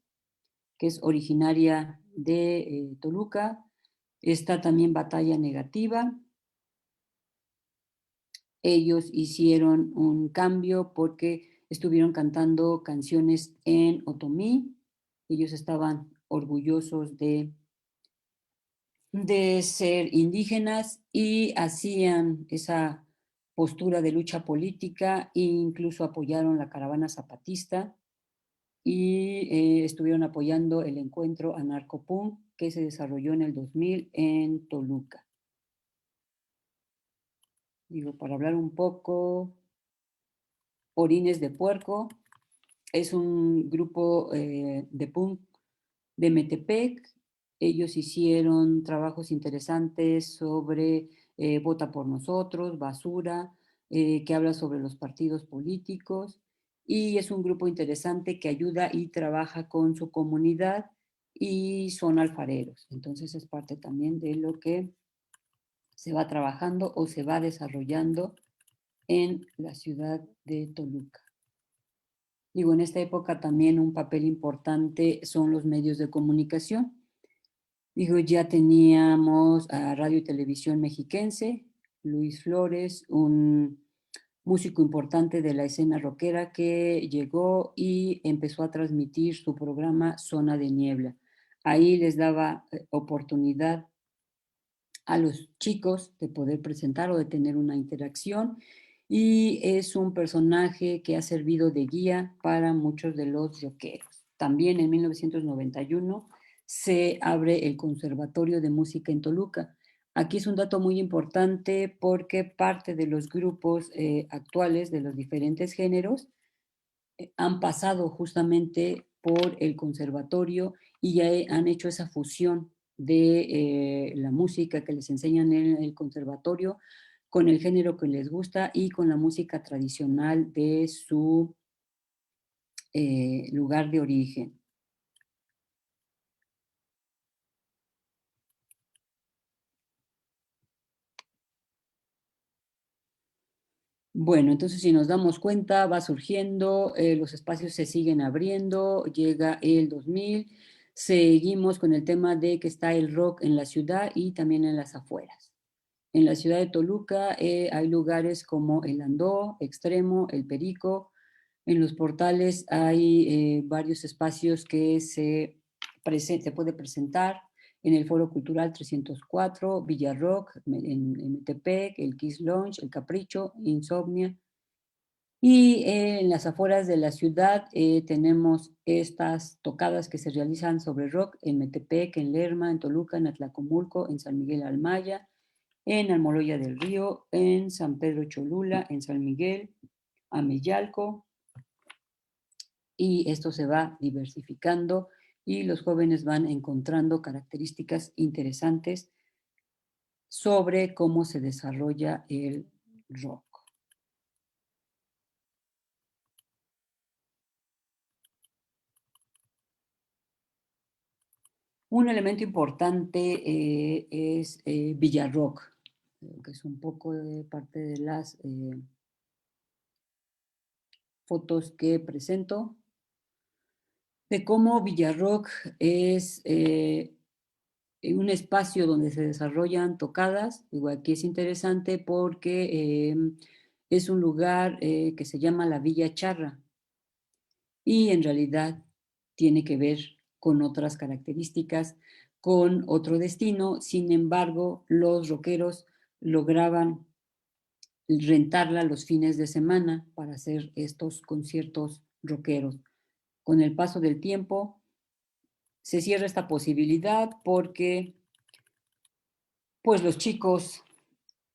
que es originaria de Toluca. Está también Batalla Negativa. Ellos hicieron un cambio porque estuvieron cantando canciones en otomí. Ellos estaban orgullosos de ser indígenas y hacían esa postura de lucha política e incluso apoyaron la caravana zapatista y estuvieron apoyando el encuentro anarcopunk que se desarrolló en el 2000 en Toluca. Digo, para hablar un poco, Orines de Puerco es un grupo de punk de Metepec. Ellos hicieron trabajos interesantes sobre Vota por Nosotros, Basura, que habla sobre los partidos políticos. Y es un grupo interesante que ayuda y trabaja con su comunidad y son alfareros. Entonces es parte también de lo que se va trabajando o se va desarrollando en la ciudad de Toluca. Digo, en esta época también un papel importante son los medios de comunicación. Digo, ya teníamos a Radio y Televisión Mexiquense, Luis Flores, un músico importante de la escena rockera que llegó y empezó a transmitir su programa Zona de Niebla. Ahí les daba oportunidad a los chicos de poder presentar o de tener una interacción y es un personaje que ha servido de guía para muchos de los rockeros. También en 1991 se abre el Conservatorio de Música en Toluca. Aquí es un dato muy importante porque parte de los grupos actuales de los diferentes géneros han pasado justamente por el conservatorio y ya han hecho esa fusión de la música que les enseñan en el conservatorio con el género que les gusta y con la música tradicional de su lugar de origen. Bueno, entonces si nos damos cuenta, va surgiendo, los espacios se siguen abriendo, llega el 2000, seguimos con el tema de que está el rock en la ciudad y también en las afueras. En la ciudad de Toluca hay lugares como el Andó, Extremo, el Perico. En los portales hay varios espacios que se puede presentar. En el Foro Cultural 304, Villarrock, en Metepec, el Kiss Lounge, el Capricho, Insomnia. Y en las afueras de la ciudad tenemos estas tocadas que se realizan sobre rock en Metepec, en Lerma, en Toluca, en Atlacomulco, en San Miguel Almaya, en Almoloya del Río, en San Pedro Cholula, en San Miguel, Ameyalco, y esto se va diversificando y los jóvenes van encontrando características interesantes sobre cómo se desarrolla el rock. Un elemento importante es Villarrock, que es un poco de parte de las fotos que presento de cómo Villarrock es un espacio donde se desarrollan tocadas. Digo, aquí es interesante porque es un lugar que se llama la Villa Charra y en realidad tiene que ver con otras características, con otro destino. Sin embargo, los rockeros lograban rentarla los fines de semana para hacer estos conciertos rockeros. Con el paso del tiempo se cierra esta posibilidad porque pues los chicos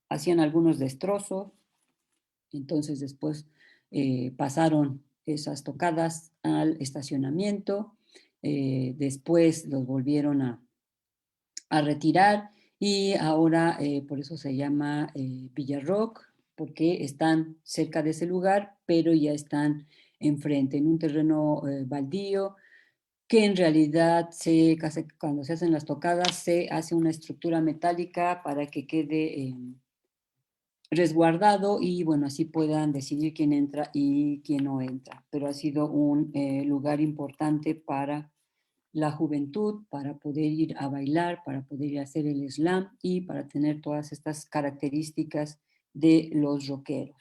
hacían algunos destrozos, entonces después pasaron esas tocadas al estacionamiento, después los volvieron a retirar y ahora por eso se llama Villarrock, porque están cerca de ese lugar, pero ya están enfrente, en un terreno baldío, que en realidad cuando se hacen las tocadas se hace una estructura metálica para que quede resguardado y bueno, así puedan decidir quién entra y quién no entra. Pero ha sido un lugar importante para la juventud, para poder ir a bailar, para poder ir a hacer el slam y para tener todas estas características de los rockeros.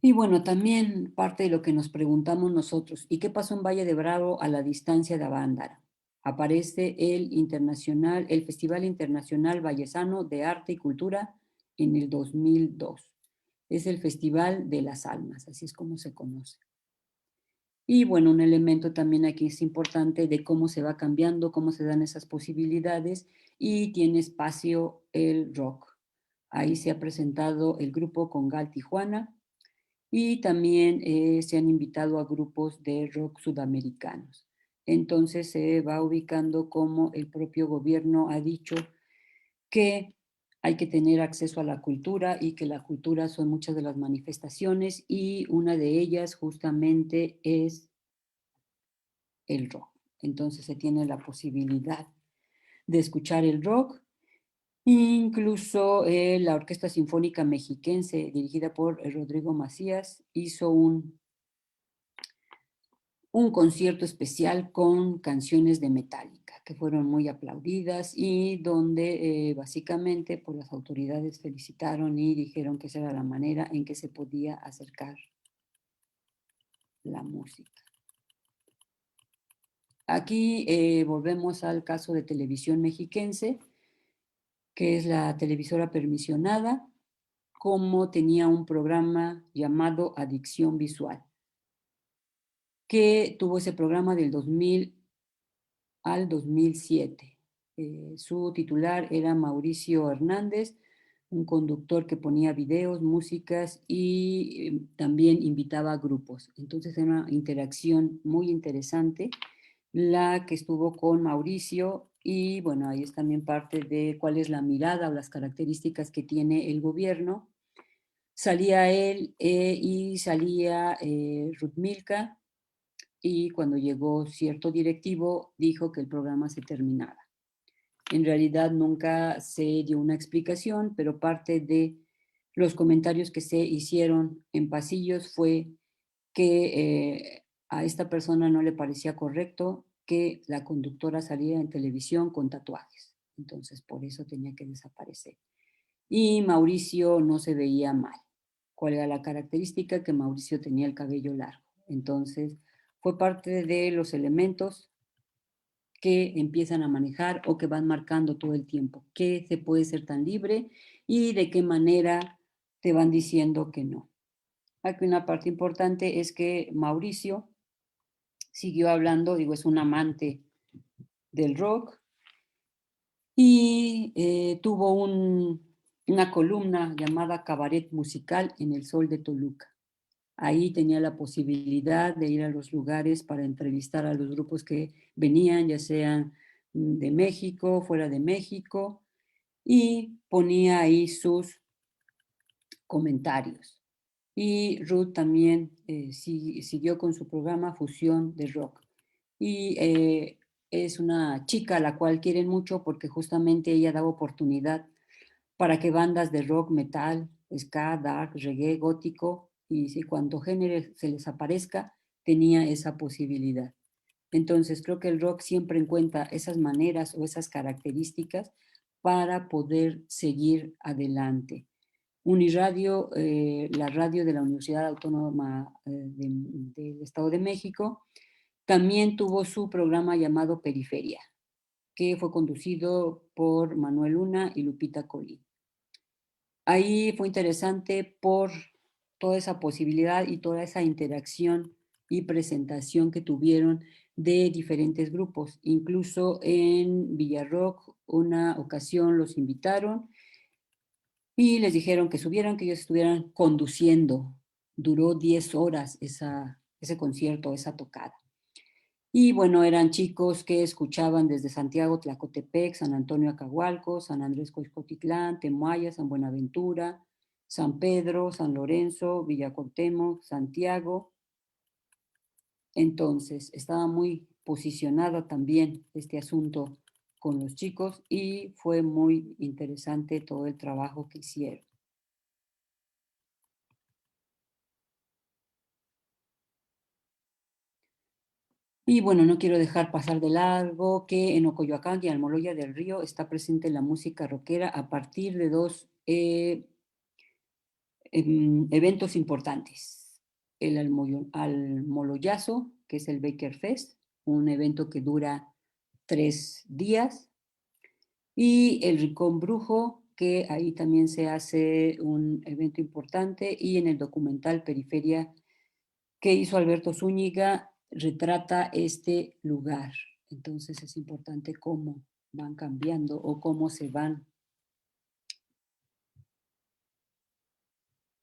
Y bueno, también parte de lo que nos preguntamos nosotros, ¿y qué pasó en Valle de Bravo a la distancia de Avándara? Aparece el Festival Internacional Vallesano de Arte y Cultura en el 2002. Es el Festival de las Almas, así es como se conoce. Y bueno, un elemento también aquí es importante de cómo se va cambiando, cómo se dan esas posibilidades y tiene espacio el rock. Ahí se ha presentado el grupo Congal Tijuana, y también se han invitado a grupos de rock sudamericanos. Entonces se va ubicando como el propio gobierno ha dicho que hay que tener acceso a la cultura y que la cultura son muchas de las manifestaciones y una de ellas justamente es el rock. Entonces se tiene la posibilidad de escuchar el rock. Incluso la Orquesta Sinfónica Mexiquense, dirigida por Rodrigo Macías, hizo un concierto especial con canciones de Metallica, que fueron muy aplaudidas y donde básicamente pues, las autoridades felicitaron y dijeron que esa era la manera en que se podía acercar la música. Aquí volvemos al caso de Televisión Mexiquense, que es la televisora permisionada, como tenía un programa llamado Adicción Visual, que tuvo ese programa del 2000 al 2007. Su titular era Mauricio Hernández, un conductor que ponía videos, músicas y también invitaba a grupos. Entonces era una interacción muy interesante la que estuvo con Mauricio y bueno, ahí es también parte de cuál es la mirada o las características que tiene el gobierno. Salía él y salía Ruth Milka, y cuando llegó cierto directivo dijo que el programa se terminaba. En realidad nunca se dio una explicación, pero parte de los comentarios que se hicieron en pasillos fue que a esta persona no le parecía correcto que la conductora saliera en televisión con tatuajes. Entonces, por eso tenía que desaparecer. Y Mauricio no se veía mal. ¿Cuál era la característica? Que Mauricio tenía el cabello largo. Entonces, fue parte de los elementos que empiezan a manejar o que van marcando todo el tiempo. ¿Qué se puede ser tan libre y de qué manera te van diciendo que no? Aquí una parte importante es que Mauricio siguió hablando, digo, es un amante del rock y tuvo una columna llamada Cabaret Musical en El Sol de Toluca. Ahí tenía la posibilidad de ir a los lugares para entrevistar a los grupos que venían, ya sean de México, fuera de México, y ponía ahí sus comentarios. Y Ruth también siguió con su programa Fusión de Rock. Y es una chica a la cual quieren mucho porque justamente ella daba oportunidad para que bandas de rock, metal, ska, dark, reggae, gótico y si cuanto género se les aparezca, tenía esa posibilidad. Entonces creo que el rock siempre encuentra esas maneras o esas características para poder seguir adelante. Uniradio, la radio de la Universidad Autónoma del Estado de México, también tuvo su programa llamado Periferia, que fue conducido por Manuel Luna y Lupita Colín. Ahí fue interesante por toda esa posibilidad y toda esa interacción y presentación que tuvieron de diferentes grupos. Incluso en Villarrock, una ocasión los invitaron y les dijeron que subieran, que ellos estuvieran conduciendo. Duró 10 horas ese concierto, esa tocada. Y bueno, eran chicos que escuchaban desde Santiago, Tlacotepec, San Antonio Acahualco, San Andrés Coixcotitlán, Temuaya, San Buenaventura, San Pedro, San Lorenzo, Villa Cuauhtémoc, Santiago. Entonces, estaba muy posicionado también este asunto con los chicos y fue muy interesante todo el trabajo que hicieron. Y bueno, no quiero dejar pasar de largo que en Ocoyoacán y Almoloya del Río está presente la música rockera a partir de dos eventos importantes. El Almoloyazo, que es el Baker Fest, un evento que dura 3 días, y el Rincón Brujo, que ahí también se hace un evento importante, y en el documental Periferia que hizo Alberto Zúñiga retrata este lugar. Entonces es importante cómo van cambiando o cómo se van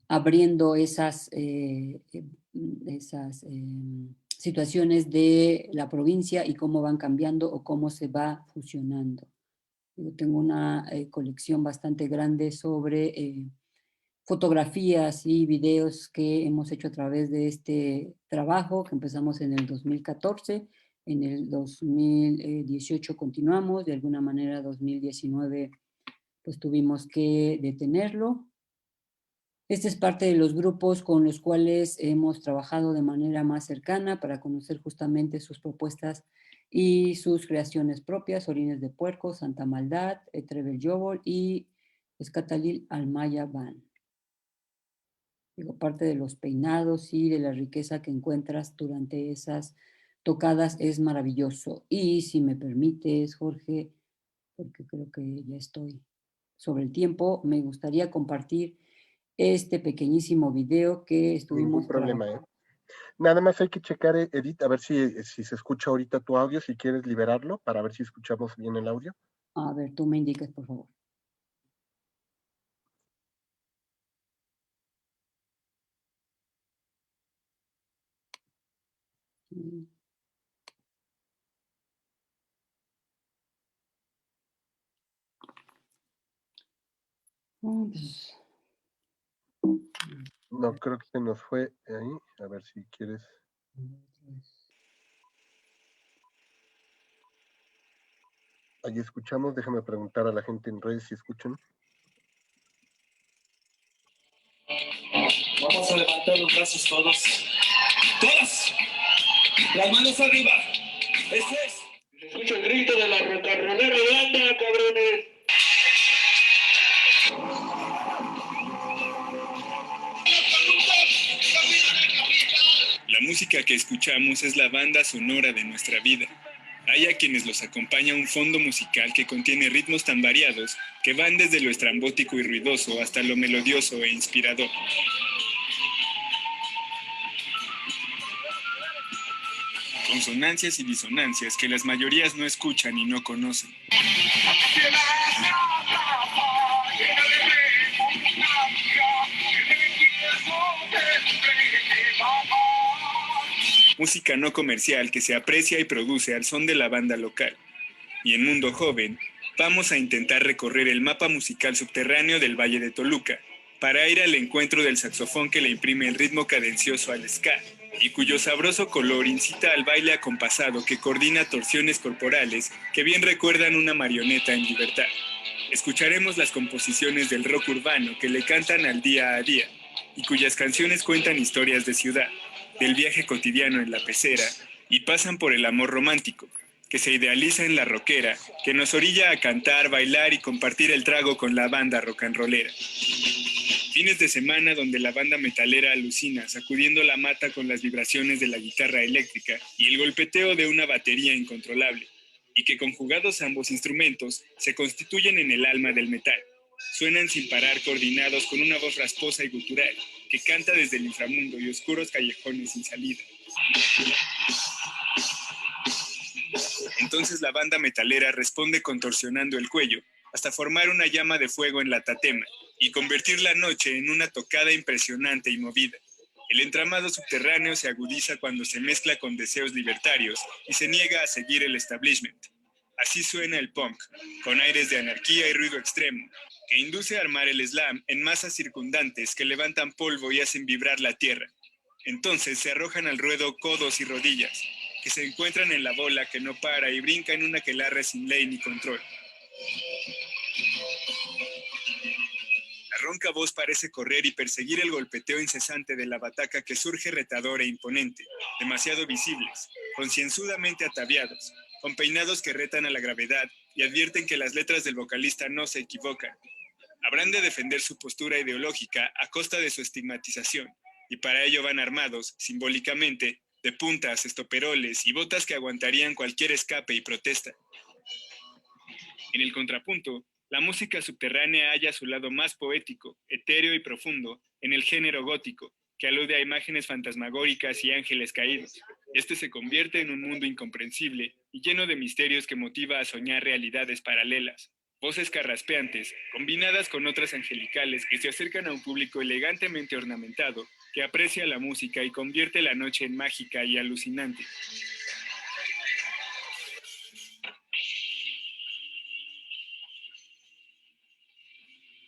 abriendo esas situaciones de la provincia y cómo van cambiando o cómo se va fusionando. Yo tengo una colección bastante grande sobre fotografías y videos que hemos hecho a través de este trabajo que empezamos en el 2014, en el 2018 continuamos, de alguna manera 2019 pues tuvimos que detenerlo. Este es parte de los grupos con los cuales hemos trabajado de manera más cercana para conocer justamente sus propuestas y sus creaciones propias, Orines de Puerco, Santa Maldad, Trevel Yobol y Escatalil Almaya Band. Digo, parte de los peinados y de la riqueza que encuentras durante esas tocadas es maravilloso. Y si me permites, Jorge, porque creo que ya estoy sobre el tiempo, me gustaría compartir este pequeñísimo video que Ningún estuvimos problema, trabajando. ¿eh? Nada más hay que checar, Edith, a ver si se escucha ahorita tu audio, si quieres liberarlo, para ver si escuchamos bien el audio. A ver, tú me indicas, por favor. Pues, No, creo que se nos fue ahí. A ver si quieres. Ahí escuchamos. Déjame preguntar a la gente en redes si escuchan. Vamos a levantar los brazos todos. ¡Todas! ¡Las manos arriba! ¡Eso es! Se escucha el grito de la rocarronera banda, cabrones. La música que escuchamos es la banda sonora de nuestra vida. Hay a quienes los acompaña un fondo musical que contiene ritmos tan variados que van desde lo estrambótico y ruidoso hasta lo melodioso e inspirador. Consonancias y disonancias que las mayorías no escuchan y no conocen. Música no comercial que se aprecia y produce al son de la banda local. Y en Mundo Joven, vamos a intentar recorrer el mapa musical subterráneo del Valle de Toluca, para ir al encuentro del saxofón que le imprime el ritmo cadencioso al ska, y cuyo sabroso color incita al baile acompasado que coordina torsiones corporales que bien recuerdan una marioneta en libertad. Escucharemos las composiciones del rock urbano que le cantan al día a día y cuyas canciones cuentan historias de ciudad, del viaje cotidiano en la pecera y pasan por el amor romántico, que se idealiza en la rockera, que nos orilla a cantar, bailar y compartir el trago con la banda rock and rollera. Fines de semana donde la banda metalera alucina sacudiendo la mata con las vibraciones de la guitarra eléctrica y el golpeteo de una batería incontrolable, y que conjugados ambos instrumentos se constituyen en el alma del metal. Suenan sin parar coordinados con una voz rasposa y gutural que canta desde el inframundo y oscuros callejones sin salida. Entonces la banda metalera responde contorsionando el cuello hasta formar una llama de fuego en la tatema y convertir la noche en una tocada impresionante y movida. El entramado subterráneo se agudiza cuando se mezcla con deseos libertarios y se niega a seguir el establishment. Así suena el punk, con aires de anarquía y ruido extremo, que induce a armar el slam en masas circundantes que levantan polvo y hacen vibrar la tierra. Entonces se arrojan al ruedo codos y rodillas, que se encuentran en la bola que no para y brinca en un aquelarre sin ley ni control. La ronca voz parece correr y perseguir el golpeteo incesante de la bataca que surge retadora e imponente, demasiado visibles, concienzudamente ataviados, con peinados que retan a la gravedad y advierten que las letras del vocalista no se equivocan. Habrán de defender su postura ideológica a costa de su estigmatización, y para ello van armados, simbólicamente, de puntas, estoperoles y botas que aguantarían cualquier escape y protesta. En el contrapunto, la música subterránea halla su lado más poético, etéreo y profundo en el género gótico, que alude a imágenes fantasmagóricas y ángeles caídos. Este se convierte en un mundo incomprensible y lleno de misterios que motiva a soñar realidades paralelas. Voces carraspeantes, combinadas con otras angelicales que se acercan a un público elegantemente ornamentado, que aprecia la música y convierte la noche en mágica y alucinante.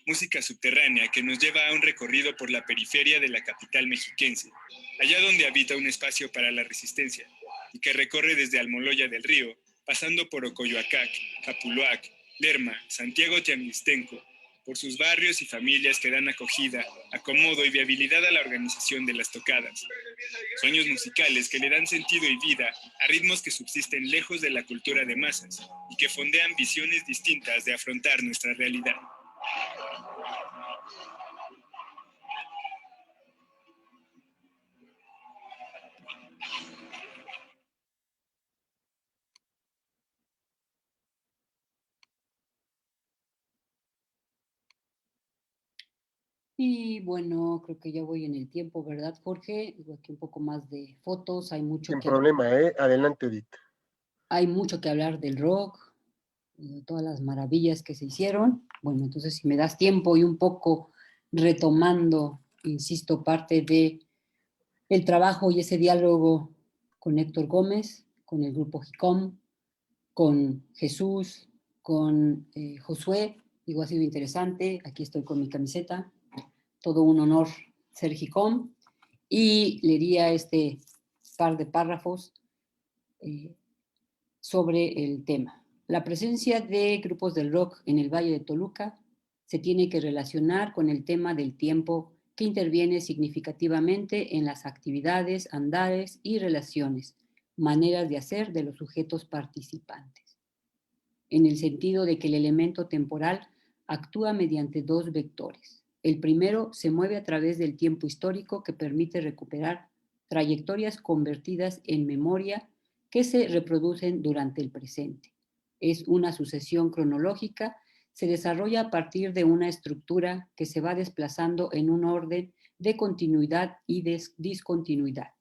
Música subterránea que nos lleva a un recorrido por la periferia de la capital mexiquense, allá donde habita un espacio para la resistencia, y que recorre desde Almoloya del Río, pasando por Ocoyoacac, Capuluac, Lerma, Santiago Tianguistenco, por sus barrios y familias que dan acogida, acomodo y viabilidad a la organización de las tocadas. Sueños musicales que le dan sentido y vida a ritmos que subsisten lejos de la cultura de masas y que fondean visiones distintas de afrontar nuestra realidad. Y bueno, creo que ya voy en el tiempo, ¿verdad, Jorge? Digo, aquí un poco más de fotos, hay mucho Sin que problema, adelante, Edith. hay mucho que hablar del rock, de todas las maravillas que se hicieron. Bueno, entonces si me das tiempo y un poco retomando, insisto, parte de el trabajo y ese diálogo con Héctor Gómez, con el grupo Jicom, con Jesús, con Josué, digo, ha sido interesante, aquí estoy con mi camiseta, todo un honor ser Jicom, y leería este par de párrafos sobre el tema. La presencia de grupos del rock en el Valle de Toluca se tiene que relacionar con el tema del tiempo que interviene significativamente en las actividades, andares y relaciones, maneras de hacer de los sujetos participantes, en el sentido de que el elemento temporal actúa mediante dos vectores. El primero se mueve a través del tiempo histórico que permite recuperar trayectorias convertidas en memoria que se reproducen durante el presente. Es una sucesión cronológica, se desarrolla a partir de una estructura que se va desplazando en un orden de continuidad y discontinuidad.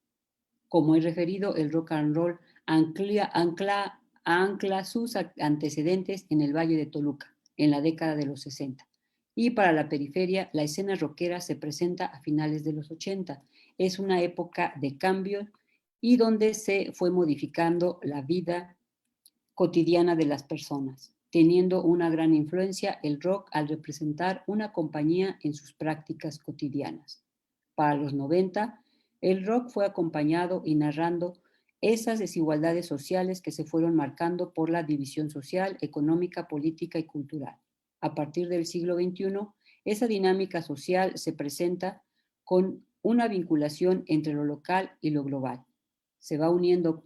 Como he referido, el rock and roll ancla sus antecedentes en el Valle de Toluca, en la década de los 60. Y para la periferia, la escena rockera se presenta a finales de los 80. Es una época de cambio y donde se fue modificando la vida cotidiana de las personas, teniendo una gran influencia el rock al representar una compañía en sus prácticas cotidianas. Para los 90, el rock fue acompañado y narrando esas desigualdades sociales que se fueron marcando por la división social, económica, política y cultural. A partir del siglo XXI, esa dinámica social se presenta con una vinculación entre lo local y lo global. Se va uniendo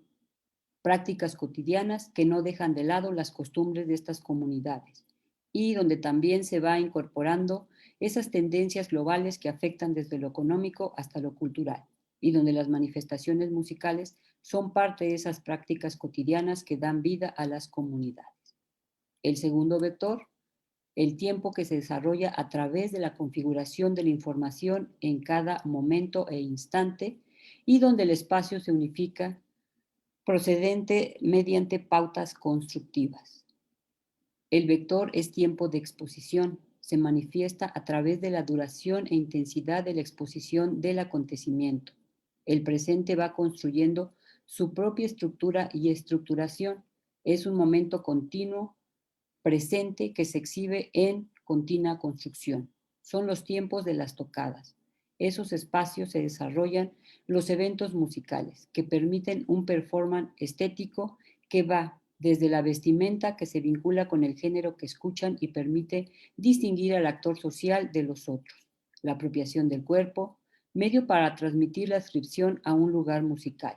prácticas cotidianas que no dejan de lado las costumbres de estas comunidades y donde también se va incorporando esas tendencias globales que afectan desde lo económico hasta lo cultural y donde las manifestaciones musicales son parte de esas prácticas cotidianas que dan vida a las comunidades. El segundo vector, el tiempo que se desarrolla a través de la configuración de la información en cada momento e instante y donde el espacio se unifica procedente mediante pautas constructivas. El vector es tiempo de exposición, se manifiesta a través de la duración e intensidad de la exposición del acontecimiento. El presente va construyendo su propia estructura y estructuración. Es un momento continuo, presente, que se exhibe en continua construcción. Son los tiempos de las tocadas. Esos espacios se desarrollan los eventos musicales, que permiten un performance estético que va desde la vestimenta, que se vincula con el género que escuchan y permite distinguir al actor social de los otros, la apropiación del cuerpo, medio para transmitir la descripción a un lugar musical,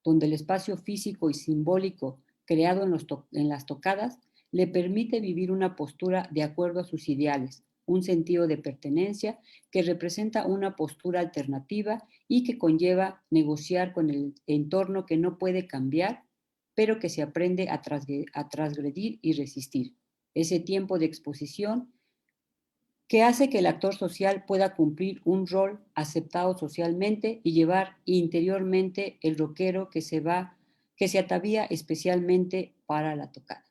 donde el espacio físico y simbólico creado en las tocadas le permite vivir una postura de acuerdo a sus ideales, un sentido de pertenencia que representa una postura alternativa y que conlleva negociar con el entorno que no puede cambiar, pero que se aprende a transgredir y resistir. Ese tiempo de exposición que hace que el actor social pueda cumplir un rol aceptado socialmente y llevar interiormente el rockero que se atavía especialmente para la tocada.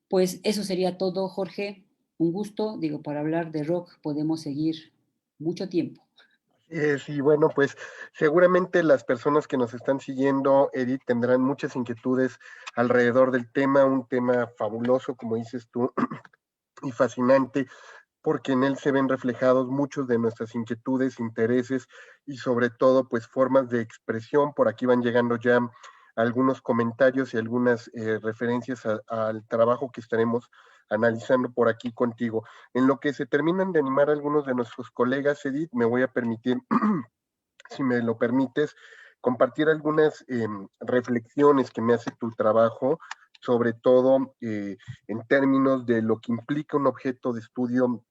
Pues eso sería todo, Jorge. Un gusto, digo, para hablar de rock podemos seguir mucho tiempo. Y bueno, pues seguramente las personas que nos están siguiendo, Edith, tendrán muchas inquietudes alrededor del tema, un tema fabuloso, como dices tú, y fascinante, porque en él se ven reflejados muchos de nuestras inquietudes, intereses y sobre todo, pues formas de expresión. Por aquí van llegando ya algunos comentarios y algunas referencias al trabajo que estaremos analizando por aquí contigo. En lo que se terminan de animar algunos de nuestros colegas, Edith, me voy a permitir, si me lo permites, compartir algunas reflexiones que me hace tu trabajo, sobre todo en términos de lo que implica un objeto de estudio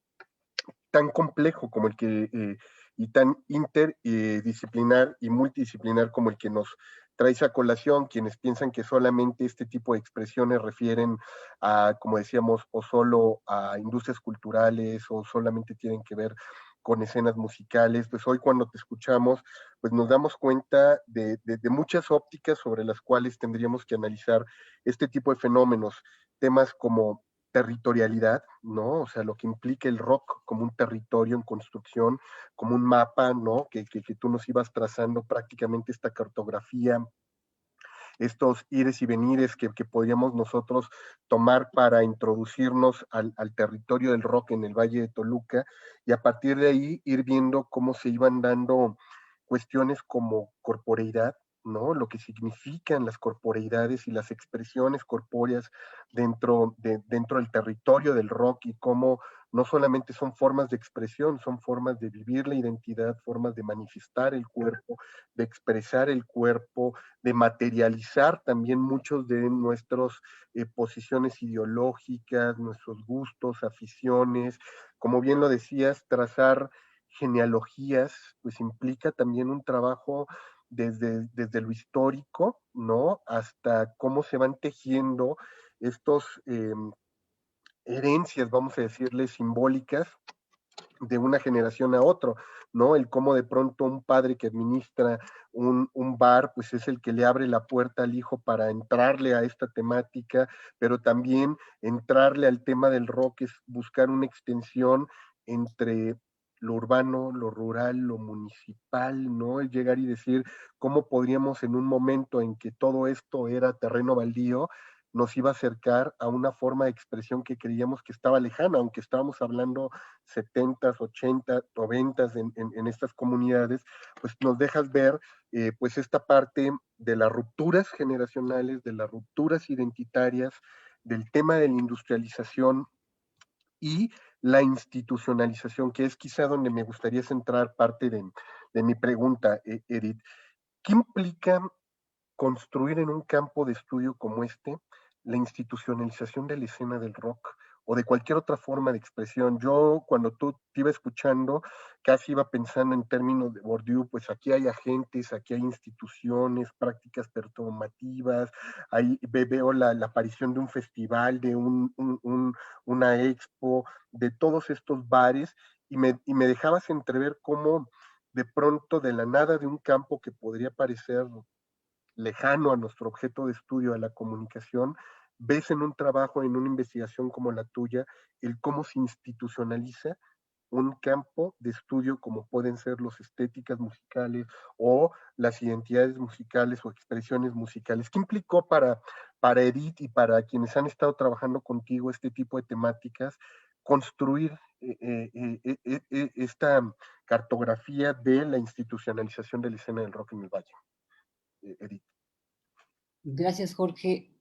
tan complejo como el que, y tan interdisciplinar y multidisciplinar como el que nos traes a colación, quienes piensan que solamente este tipo de expresiones refieren a, como decíamos, o solo a industrias culturales o solamente tienen que ver con escenas musicales, pues hoy cuando te escuchamos, pues nos damos cuenta de muchas ópticas sobre las cuales tendríamos que analizar este tipo de fenómenos, temas como territorialidad, ¿no? O sea, lo que implica el rock como un territorio en construcción, como un mapa, ¿no? Que tú nos ibas trazando prácticamente esta cartografía, estos ires y venires que podríamos nosotros tomar para introducirnos al territorio del rock en el Valle de Toluca y a partir de ahí ir viendo cómo se iban dando cuestiones como corporeidad, ¿no? Lo que significan las corporeidades y las expresiones corpóreas dentro del territorio del rock y cómo no solamente son formas de expresión, son formas de vivir la identidad, formas de manifestar el cuerpo, de expresar el cuerpo, de materializar también muchos de nuestras posiciones ideológicas, nuestros gustos, aficiones. Como bien lo decías, trazar genealogías, pues implica también un trabajo desde lo histórico, ¿no? Hasta cómo se van tejiendo estos herencias, vamos a decirle, simbólicas de una generación a otro, ¿no? El cómo de pronto un padre que administra bar, pues es el que le abre la puerta al hijo para entrarle a esta temática, pero también entrarle al tema del rock es buscar una extensión entre lo urbano, lo rural, lo municipal, ¿no? Es llegar y decir cómo podríamos en un momento en que todo esto era terreno baldío, nos iba a acercar a una forma de expresión que creíamos que estaba lejana, aunque estábamos hablando 70s, 80s, 90s en estas comunidades, pues nos dejas ver pues esta parte de las rupturas generacionales, de las rupturas identitarias, del tema de la industrialización y la institucionalización, que es quizá donde me gustaría centrar parte de mi pregunta, Edith. ¿Qué implica construir en un campo de estudio como este la institucionalización de la escena del rock o de cualquier otra forma de expresión? Yo cuando tú te iba escuchando, casi iba pensando en términos de Bourdieu, pues aquí hay agentes, aquí hay instituciones, prácticas performativas, ahí veo la aparición de un festival, de una expo, de todos estos bares, y me dejabas entrever cómo de pronto de la nada de un campo que podría parecer lejano a nuestro objeto de estudio, a la comunicación, ves en un trabajo, en una investigación como la tuya, el cómo se institucionaliza un campo de estudio como pueden ser las estéticas musicales o las identidades musicales o expresiones musicales. ¿Qué implicó para Edith y para quienes han estado trabajando contigo este tipo de temáticas construir esta cartografía de la institucionalización de la escena del rock en el Valle? Edith. Gracias, Jorge.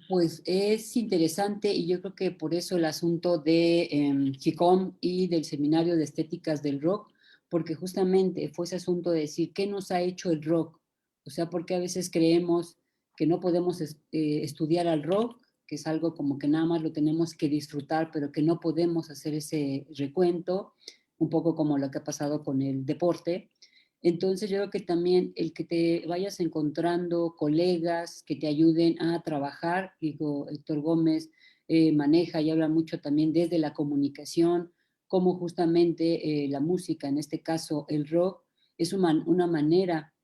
Pues es interesante y yo creo que por eso el asunto de FICOM y del Seminario de Estéticas del Rock, porque justamente fue ese asunto de decir, ¿qué nos ha hecho el rock? O sea, porque a veces creemos que no podemos estudiar al rock, que es algo como que nada más lo tenemos que disfrutar, pero que no podemos hacer ese recuento, un poco como lo que ha pasado con el deporte. Entonces yo creo que también el que te vayas encontrando colegas que te ayuden a trabajar, digo, Héctor Gómez maneja y habla mucho también desde la comunicación, cómo justamente la música, en este caso el rock, es una manera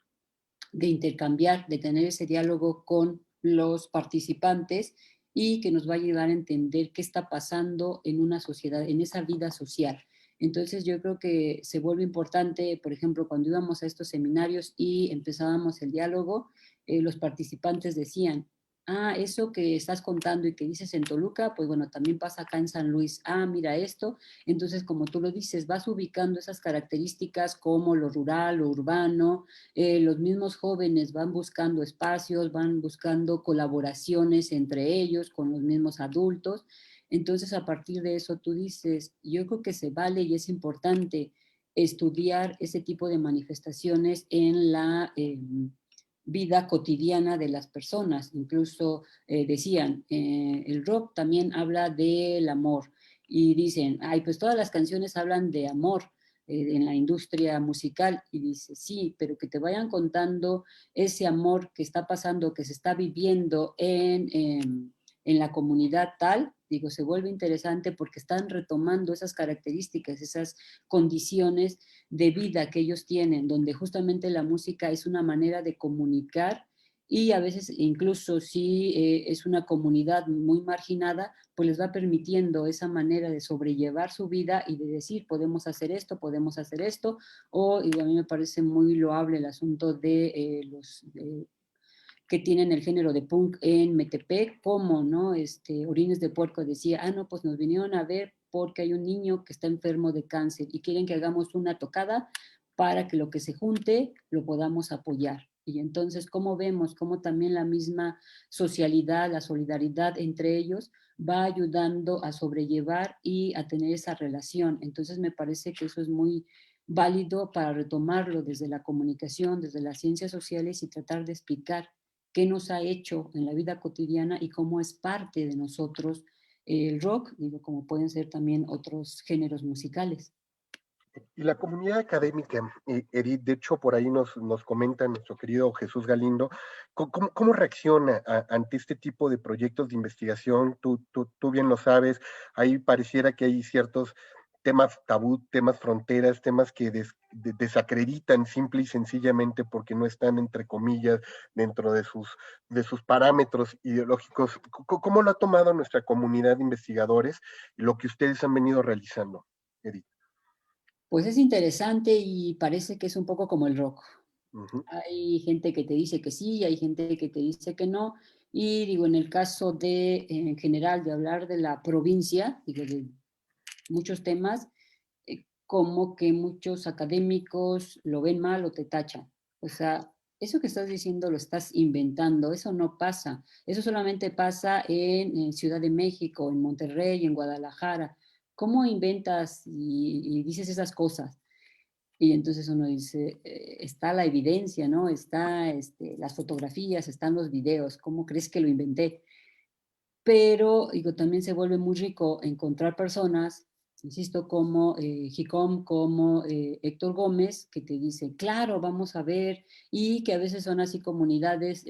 de intercambiar, de tener ese diálogo con los participantes y que nos va a ayudar a entender qué está pasando en una sociedad, en esa vida social. Entonces yo creo que se vuelve importante, por ejemplo, cuando íbamos a estos seminarios y empezábamos el diálogo, los participantes decían, ah, eso que estás contando y que dices en Toluca, pues bueno, también pasa acá en San Luis, ah, mira esto. Entonces, como tú lo dices, vas ubicando esas características como lo rural, lo urbano, los mismos jóvenes van buscando espacios, van buscando colaboraciones entre ellos con los mismos adultos. Entonces, a partir de eso, tú dices, yo creo que se vale y es importante estudiar ese tipo de manifestaciones en la vida cotidiana de las personas. Incluso decían, el rock también habla del amor y dicen, ay, pues todas las canciones hablan de amor en la industria musical y dice, sí, pero que te vayan contando ese amor que está pasando, que se está viviendo en la comunidad tal, digo, se vuelve interesante porque están retomando esas características, esas condiciones de vida que ellos tienen, donde justamente la música es una manera de comunicar y a veces incluso si es una comunidad muy marginada, pues les va permitiendo esa manera de sobrellevar su vida y de decir, podemos hacer esto, o y a mí me parece muy loable el asunto de los que tienen el género de punk en Metepec, como, ¿no? Orines de Puerco decía, ah, no, pues nos vinieron a ver porque hay un niño que está enfermo de cáncer y quieren que hagamos una tocada para que lo que se junte lo podamos apoyar. Y entonces, ¿cómo vemos? Cómo también la misma socialidad, la solidaridad entre ellos va ayudando a sobrellevar y a tener esa relación. Entonces, me parece que eso es muy válido para retomarlo desde la comunicación, desde las ciencias sociales y tratar de explicar qué nos ha hecho en la vida cotidiana y cómo es parte de nosotros el rock, digo, como pueden ser también otros géneros musicales. Y la comunidad académica, Edith, de hecho, por ahí nos comenta nuestro querido Jesús Galindo, ¿cómo reacciona ante este tipo de proyectos de investigación? Tú bien lo sabes, ahí pareciera que hay ciertos temas tabú, temas fronteras, temas que desacreditan simple y sencillamente porque no están, entre comillas, dentro de sus parámetros ideológicos. ¿Cómo lo ha tomado nuestra comunidad de investigadores y lo que ustedes han venido realizando, Edith? Pues es interesante y parece que es un poco como el rock. Uh-huh. Hay gente que te dice que sí, hay gente que te dice que no. Y digo, en el caso de, en general, de hablar de la provincia, digo, de muchos temas, como que muchos académicos lo ven mal o te tachan. O sea, Eso que estás diciendo lo estás inventando, eso no pasa. Eso solamente pasa en Ciudad de México, en Monterrey, en Guadalajara. ¿Cómo inventas y dices esas cosas? Y entonces uno dice, está la evidencia, ¿no? Está las fotografías, están los videos, ¿cómo crees que lo inventé? Pero, digo, también se vuelve muy rico encontrar personas, insisto, como Jicom, como Héctor Gómez, que te dicen, claro, vamos a ver, y que a veces son así comunidades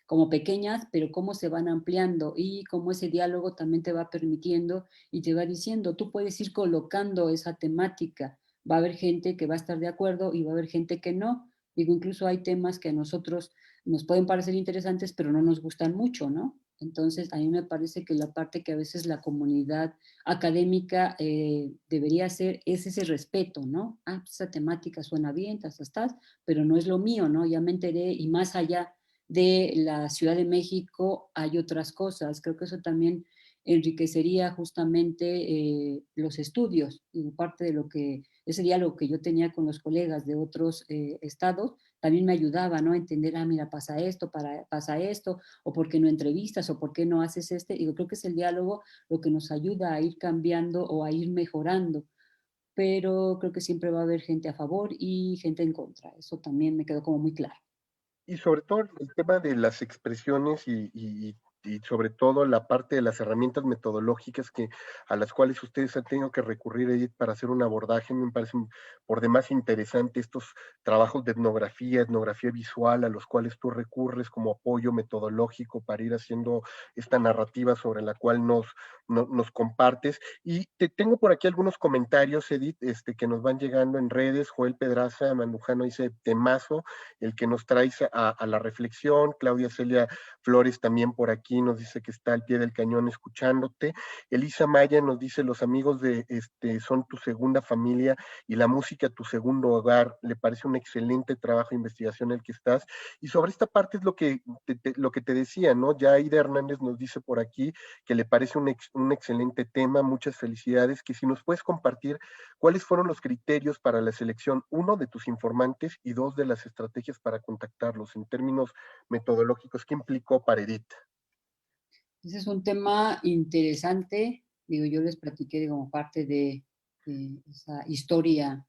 como pequeñas, pero cómo se van ampliando y cómo ese diálogo también te va permitiendo y te va diciendo, tú puedes ir colocando esa temática, va a haber gente que va a estar de acuerdo y va a haber gente que no. Digo, incluso hay temas que a nosotros nos pueden parecer interesantes, pero no nos gustan mucho, ¿no? Entonces, a mí me parece que la parte que a veces la comunidad académica debería hacer es ese respeto, ¿no? Ah, pues esa temática suena bien, estás, pero no es lo mío, ¿no? Ya me enteré y más allá de la Ciudad de México hay otras cosas. Creo que eso también enriquecería justamente los estudios y parte de lo que, ese diálogo que yo tenía con los colegas de otros estados, también me ayudaba, ¿no? A entender, ah, mira, pasa esto, o por qué no entrevistas, o por qué no haces y yo creo que es el diálogo lo que nos ayuda a ir cambiando o a ir mejorando, pero creo que siempre va a haber gente a favor y gente en contra, eso también me quedó como muy claro. Y sobre todo el tema de las expresiones y sobre todo la parte de las herramientas metodológicas a las cuales ustedes han tenido que recurrir, Edith, para hacer un abordaje, me parecen por demás interesante estos trabajos de etnografía visual, a los cuales tú recurres como apoyo metodológico para ir haciendo esta narrativa sobre la cual nos compartes. Y te tengo por aquí algunos comentarios, Edith, que nos van llegando en redes. Joel Pedraza Mandujano dice, temazo, el que nos traes a la reflexión. Claudia Celia Flores también por aquí nos dice que está al pie del cañón escuchándote. Elisa Maya nos dice, los amigos de son tu segunda familia y la música tu segundo hogar. Le parece un excelente trabajo de investigación el que estás. Y sobre esta parte es lo que te decía, ¿no? Ya Aida Hernández nos dice por aquí que le parece un excelente tema. Muchas felicidades. Que si nos puedes compartir cuáles fueron los criterios para la selección, uno, de tus informantes y dos, de las estrategias para contactarlos en términos metodológicos. ¿Qué implicó para Edith? Ese es un tema interesante, digo, yo les platiqué como parte de esa historia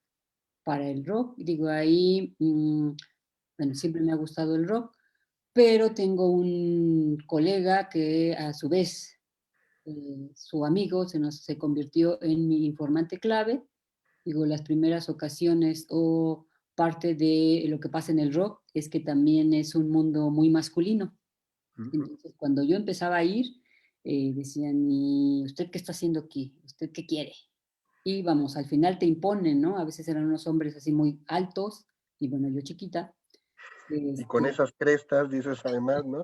para el rock, digo, ahí, bueno, siempre me ha gustado el rock, pero tengo un colega que a su vez su amigo se convirtió en mi informante clave. Digo, las primeras ocasiones o parte de lo que pasa en el rock es que también es un mundo muy masculino. Entonces, cuando yo empezaba a ir, decían, ¿y usted qué está haciendo aquí? ¿Usted qué quiere? Y vamos, al final te imponen, ¿no? A veces eran unos hombres así muy altos, y bueno, yo chiquita. Y con Este, esas crestas, dices además, ¿no?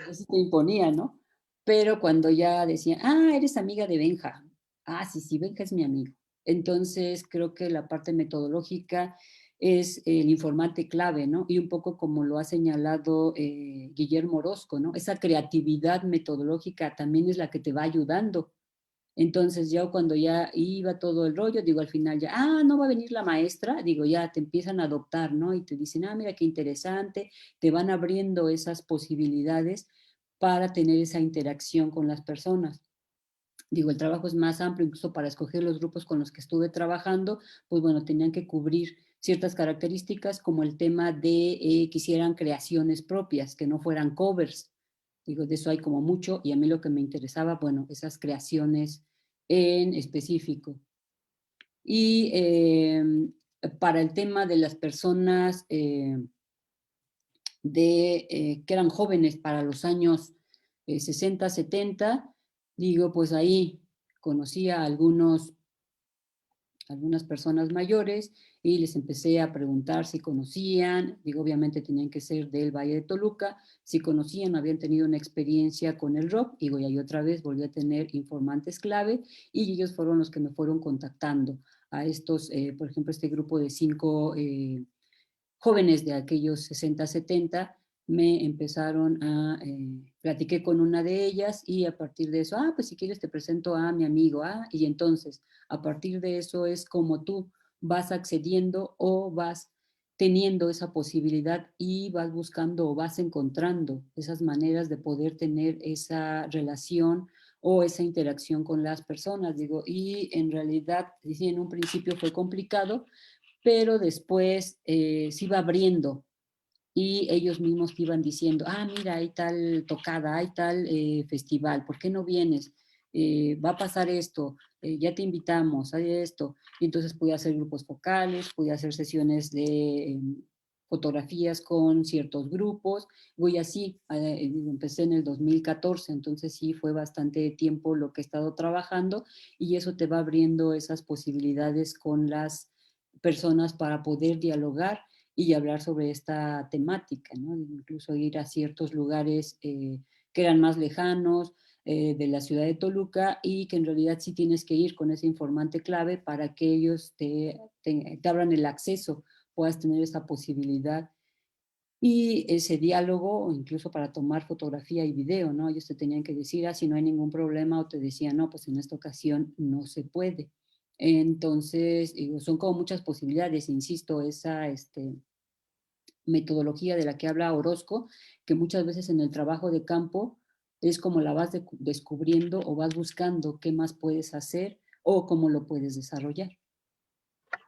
Así te imponía, ¿no? Pero cuando ya decía, ah, eres amiga de Benja. Ah, sí, sí, Benja es mi amigo. Entonces, creo que la parte metodológica es el informante clave, ¿no? Y un poco como lo ha señalado Guillermo Orozco, ¿no? Esa creatividad metodológica también es la que te va ayudando. Entonces, ya cuando ya iba todo el rollo, digo, al final ya, ah, no va a venir la maestra, digo, ya te empiezan a adoptar, ¿no? Y te dicen, ah, mira qué interesante, te van abriendo esas posibilidades para tener esa interacción con las personas. Digo, el trabajo es más amplio, incluso para escoger los grupos con los que estuve trabajando, pues bueno, tenían que cubrir ciertas características como el tema de que hicieran creaciones propias, que no fueran covers. Digo, de eso hay como mucho y a mí lo que me interesaba, bueno, esas creaciones en específico. Y para el tema de las personas que eran jóvenes para los años 60, 70, digo, pues ahí conocí a algunas personas mayores y les empecé a preguntar si conocían, digo, obviamente tenían que ser del Valle de Toluca, si conocían, habían tenido una experiencia con el rock, digo, y ahí otra vez volví a tener informantes clave y ellos fueron los que me fueron contactando a estos, por ejemplo, este grupo de 5 jóvenes de aquellos 60, 70, me empezaron platiqué con una de ellas y a partir de eso, ah, pues si quieres te presento a mi amigo, ah, y entonces a partir de eso es como tú vas accediendo o vas teniendo esa posibilidad y vas buscando o vas encontrando esas maneras de poder tener esa relación o esa interacción con las personas, digo, y en realidad, sí, en un principio fue complicado, pero después se iba abriendo y ellos mismos te iban diciendo, ah, mira, hay tal tocada, hay tal festival, ¿por qué no vienes? Va a pasar esto, ya te invitamos, hay esto. Y entonces pude hacer grupos focales, pude hacer sesiones de fotografías con ciertos grupos. Voy así, empecé en el 2014, entonces sí fue bastante tiempo lo que he estado trabajando y eso te va abriendo esas posibilidades con las personas para poder dialogar y hablar sobre esta temática, ¿no? Incluso ir a ciertos lugares que eran más lejanos de la ciudad de Toluca y que en realidad sí tienes que ir con ese informante clave para que ellos te abran el acceso, puedas tener esa posibilidad y ese diálogo, incluso para tomar fotografía y video, ¿no? Ellos te tenían que decir, ah, si no hay ningún problema, o te decían, no, pues en esta ocasión no se puede. Entonces, digo, son como muchas posibilidades, insisto, esa metodología de la que habla Orozco, que muchas veces en el trabajo de campo es como la vas descubriendo o vas buscando qué más puedes hacer o cómo lo puedes desarrollar.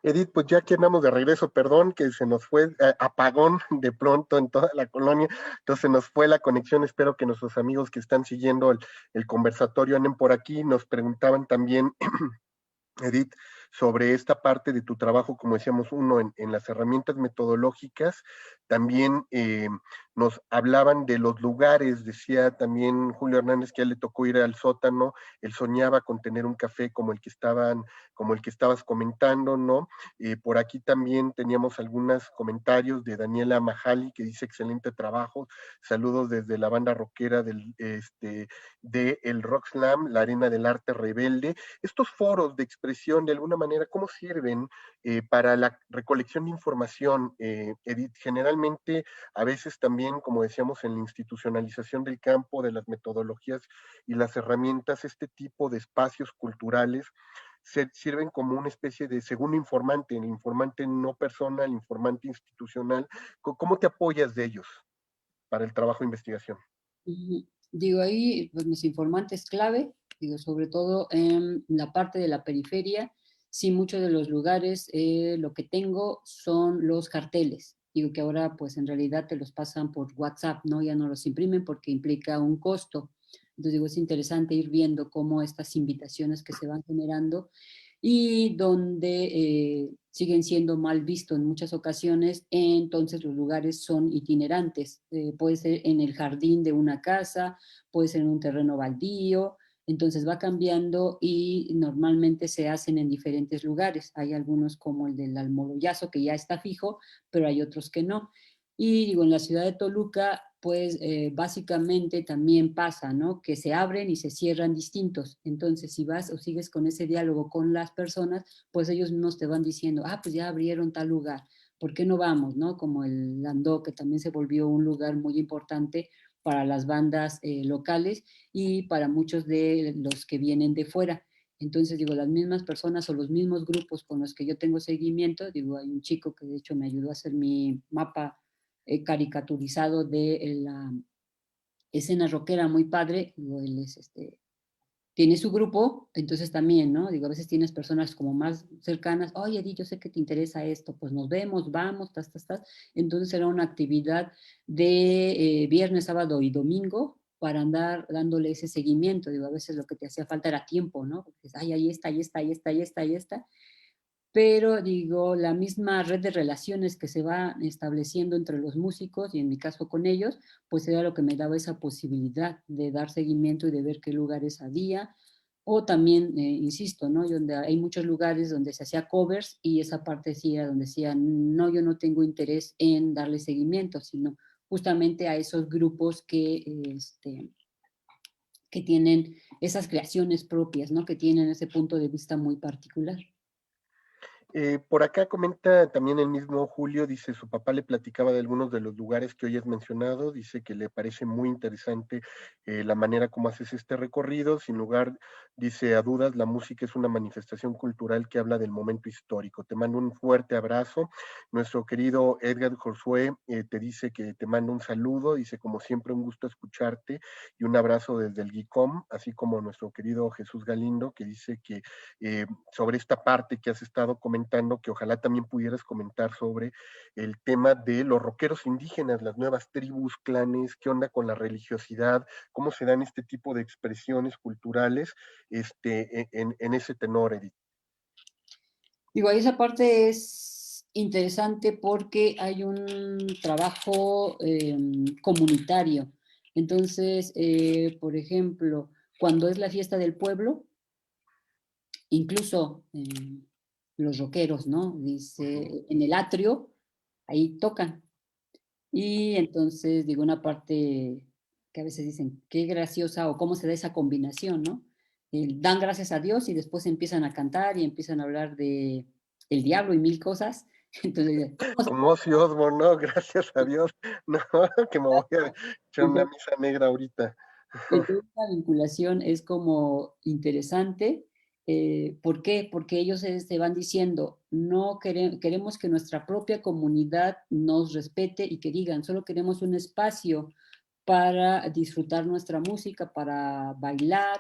Edith, pues ya que andamos de regreso, perdón que se nos fue apagón de pronto en toda la colonia, entonces se nos fue la conexión. Espero que nuestros amigos que están siguiendo el conversatorio anden por aquí. Nos preguntaban también Edith, sobre esta parte de tu trabajo, como decíamos, uno en las herramientas metodológicas, también nos hablaban de los lugares, decía también Julio Hernández que a él le tocó ir al sótano, él soñaba con tener un café como el que estabas comentando, ¿no? Por aquí también teníamos algunos comentarios de Daniela Majali, que dice excelente trabajo, saludos desde la banda rockera de el Rock Slam, la Arena del Arte Rebelde. Estos foros de expresión, de alguna manera, ¿cómo sirven para la recolección de información, Edith? Generalmente, a veces también, como decíamos, en la institucionalización del campo, de las metodologías y las herramientas, este tipo de espacios culturales sirven como una especie de segundo informante, el informante no persona, el informante institucional. ¿Cómo te apoyas de ellos para el trabajo de investigación? Digo, ahí, pues mis informantes clave, digo, sobre todo en la parte de la periferia, sí, muchos de los lugares, lo que tengo son los carteles. Digo que ahora, pues en realidad te los pasan por WhatsApp, ¿no? Ya no los imprimen porque implica un costo. Entonces, digo, es interesante ir viendo cómo estas invitaciones que se van generando y donde siguen siendo mal vistos en muchas ocasiones, entonces los lugares son itinerantes. Puede ser en el jardín de una casa, puede ser en un terreno baldío, entonces va cambiando y normalmente se hacen en diferentes lugares. Hay algunos como el del Almoloyazo que ya está fijo, pero hay otros que no. Y digo, en la ciudad de Toluca, pues básicamente también pasa, ¿no? Que se abren y se cierran distintos. Entonces, si vas o sigues con ese diálogo con las personas, pues ellos mismos te van diciendo, ah, pues ya abrieron tal lugar, ¿por qué no vamos, no? Como el Landó, que también se volvió un lugar muy importante para las bandas locales y para muchos de los que vienen de fuera. Entonces, digo, las mismas personas o los mismos grupos con los que yo tengo seguimiento, digo, hay un chico que de hecho me ayudó a hacer mi mapa caricaturizado de la escena rockera muy padre, digo, él es tiene su grupo, entonces también, ¿no? Digo, a veces tienes personas como más cercanas, oye, Di, yo sé que te interesa esto, pues nos vemos, vamos, tas. Entonces era una actividad de viernes, sábado y domingo para andar dándole ese seguimiento. Digo, a veces lo que te hacía falta era tiempo, ¿no? Porque, ay, ahí está, ahí está, ahí está, ahí está, ahí está, pero digo, la misma red de relaciones que se va estableciendo entre los músicos y en mi caso con ellos, pues era lo que me daba esa posibilidad de dar seguimiento y de ver qué lugares había. O también, insisto, ¿no? Donde hay muchos lugares donde se hacía covers y esa parte sí era donde decía, no, yo no tengo interés en darle seguimiento, sino justamente a esos grupos que tienen esas creaciones propias, ¿no? Que tienen ese punto de vista muy particular. Por acá comenta también el mismo Julio, dice su papá le platicaba de algunos de los lugares que hoy has mencionado, dice que le parece muy interesante la manera como haces este recorrido, sin lugar Dice, a dudas, la música es una manifestación cultural que habla del momento histórico. Te mando un fuerte abrazo. Nuestro querido Edgar Josué te dice que te manda un saludo. Dice, como siempre, un gusto escucharte y un abrazo desde el GICOM, así como nuestro querido Jesús Galindo, que dice que sobre esta parte que has estado comentando, que ojalá también pudieras comentar sobre el tema de los rockeros indígenas, las nuevas tribus, clanes, qué onda con la religiosidad, cómo se dan este tipo de expresiones culturales en ese tenor, Edith. Digo, ahí esa parte es interesante porque hay un trabajo comunitario. Entonces, por ejemplo, cuando es la fiesta del pueblo, incluso los rockeros, ¿no? Dice, en el atrio, ahí tocan. Y entonces, digo, una parte que a veces dicen, qué graciosa o cómo se da esa combinación, ¿no? Dan gracias a Dios y después empiezan a cantar y empiezan a hablar de el diablo y mil cosas. Entonces, ¿cómo se Como Ozzy Osbourne, ¿no? Gracias a Dios. No, que me voy a echar una Entonces, misa negra ahorita. la vinculación es como interesante. ¿Por qué? Porque ellos se van diciendo, no queremos que nuestra propia comunidad nos respete y que digan, solo queremos un espacio para disfrutar nuestra música, para bailar,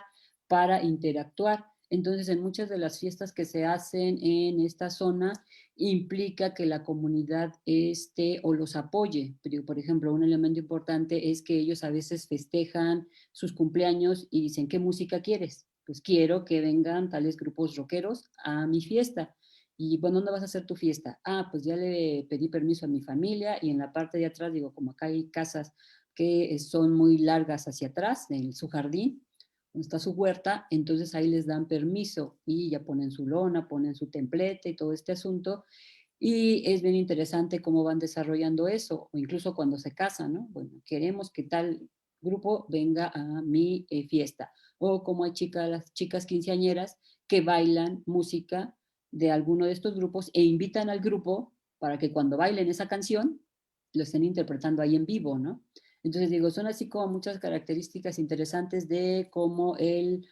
para interactuar. Entonces, en muchas de las fiestas que se hacen en esta zona, implica que la comunidad esté o los apoye. Pero, por ejemplo, un elemento importante es que ellos a veces festejan sus cumpleaños y dicen, ¿qué música quieres? Pues quiero que vengan tales grupos rockeros a mi fiesta. Y bueno, ¿dónde vas a hacer tu fiesta? Ah, pues ya le pedí permiso a mi familia y en la parte de atrás, digo, como acá hay casas que son muy largas hacia atrás, en su jardín, donde está su huerta, entonces ahí les dan permiso y ya ponen su lona, ponen su templete y todo este asunto. Y es bien interesante cómo van desarrollando eso, o incluso cuando se casan, ¿no? Bueno, queremos que tal grupo venga a mi fiesta. O como hay chicas, las chicas quinceañeras que bailan música de alguno de estos grupos e invitan al grupo para que cuando bailen esa canción lo estén interpretando ahí en vivo, ¿no? Entonces digo, son así como muchas características interesantes de cómo el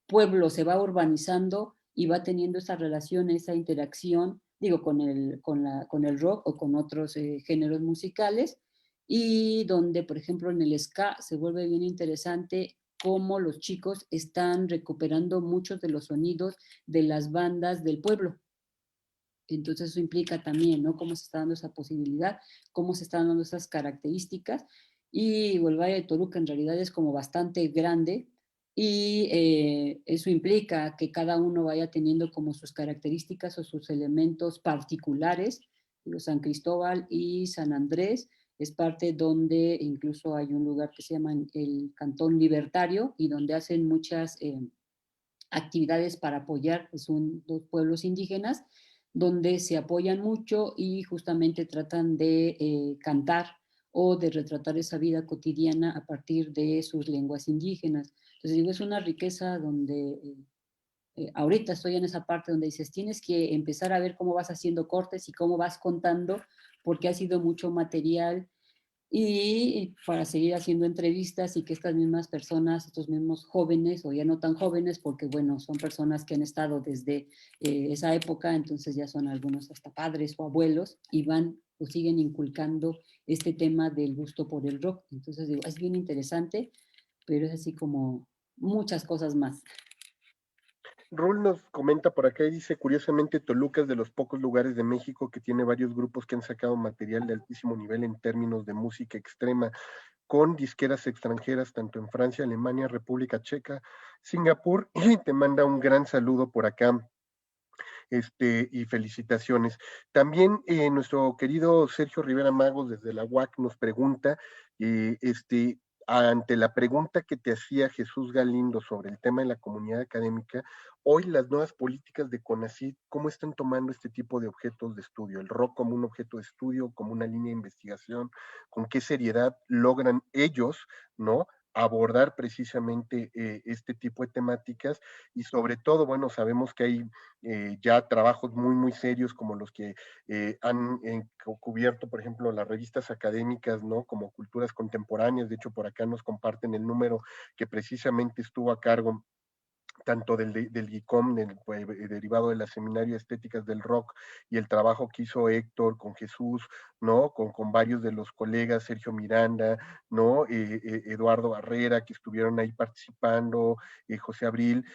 pueblo se va urbanizando y va teniendo esa relación, esa interacción, digo, con el rock o con otros géneros musicales, y donde, por ejemplo, en el ska se vuelve bien interesante cómo los chicos están recuperando muchos de los sonidos de las bandas del pueblo. Entonces eso implica también, ¿no? Cómo se está dando esa posibilidad, cómo se están dando esas características. Y el Valle de Toluca en realidad es como bastante grande y eso implica que cada uno vaya teniendo como sus características o sus elementos particulares. San Cristóbal y San Andrés es parte donde incluso hay un lugar que se llama el Cantón Libertario y donde hacen muchas actividades para apoyar, son dos pueblos indígenas, donde se apoyan mucho y justamente tratan de cantar o de retratar esa vida cotidiana a partir de sus lenguas indígenas. Entonces digo, es una riqueza donde ahorita estoy en esa parte donde dices, tienes que empezar a ver cómo vas haciendo cortes y cómo vas contando, porque ha sido mucho material y para seguir haciendo entrevistas y que estas mismas personas, estos mismos jóvenes o ya no tan jóvenes, porque bueno, son personas que han estado desde esa época, entonces ya son algunos hasta padres o abuelos y van o siguen inculcando este tema del gusto por el rock. Entonces digo, es bien interesante, pero es así como muchas cosas más. Rul nos comenta por acá y dice, curiosamente, Toluca es de los pocos lugares de México que tiene varios grupos que han sacado material de altísimo nivel en términos de música extrema, con disqueras extranjeras, tanto en Francia, Alemania, República Checa, Singapur, y te manda un gran saludo por acá. Y felicitaciones. También nuestro querido Sergio Rivera Magos desde la UAC nos pregunta, ante la pregunta que te hacía Jesús Galindo sobre el tema de la comunidad académica, hoy las nuevas políticas de CONACYT, ¿cómo están tomando este tipo de objetos de estudio? El rock como un objeto de estudio, como una línea de investigación, ¿con qué seriedad logran ellos, ¿no? Abordar precisamente este tipo de temáticas y sobre todo, bueno, sabemos que hay ya trabajos muy, muy serios como los que han cubierto, por ejemplo, las revistas académicas, ¿no? Como Culturas Contemporáneas, de hecho por acá nos comparten el número que precisamente estuvo a cargo tanto del GICOM, pues, derivado de la Seminario de Estéticas del Rock, y el trabajo que hizo Héctor con Jesús, ¿no? Con varios de los colegas, Sergio Miranda, ¿no? Eduardo Barrera, que estuvieron ahí participando, José Abril,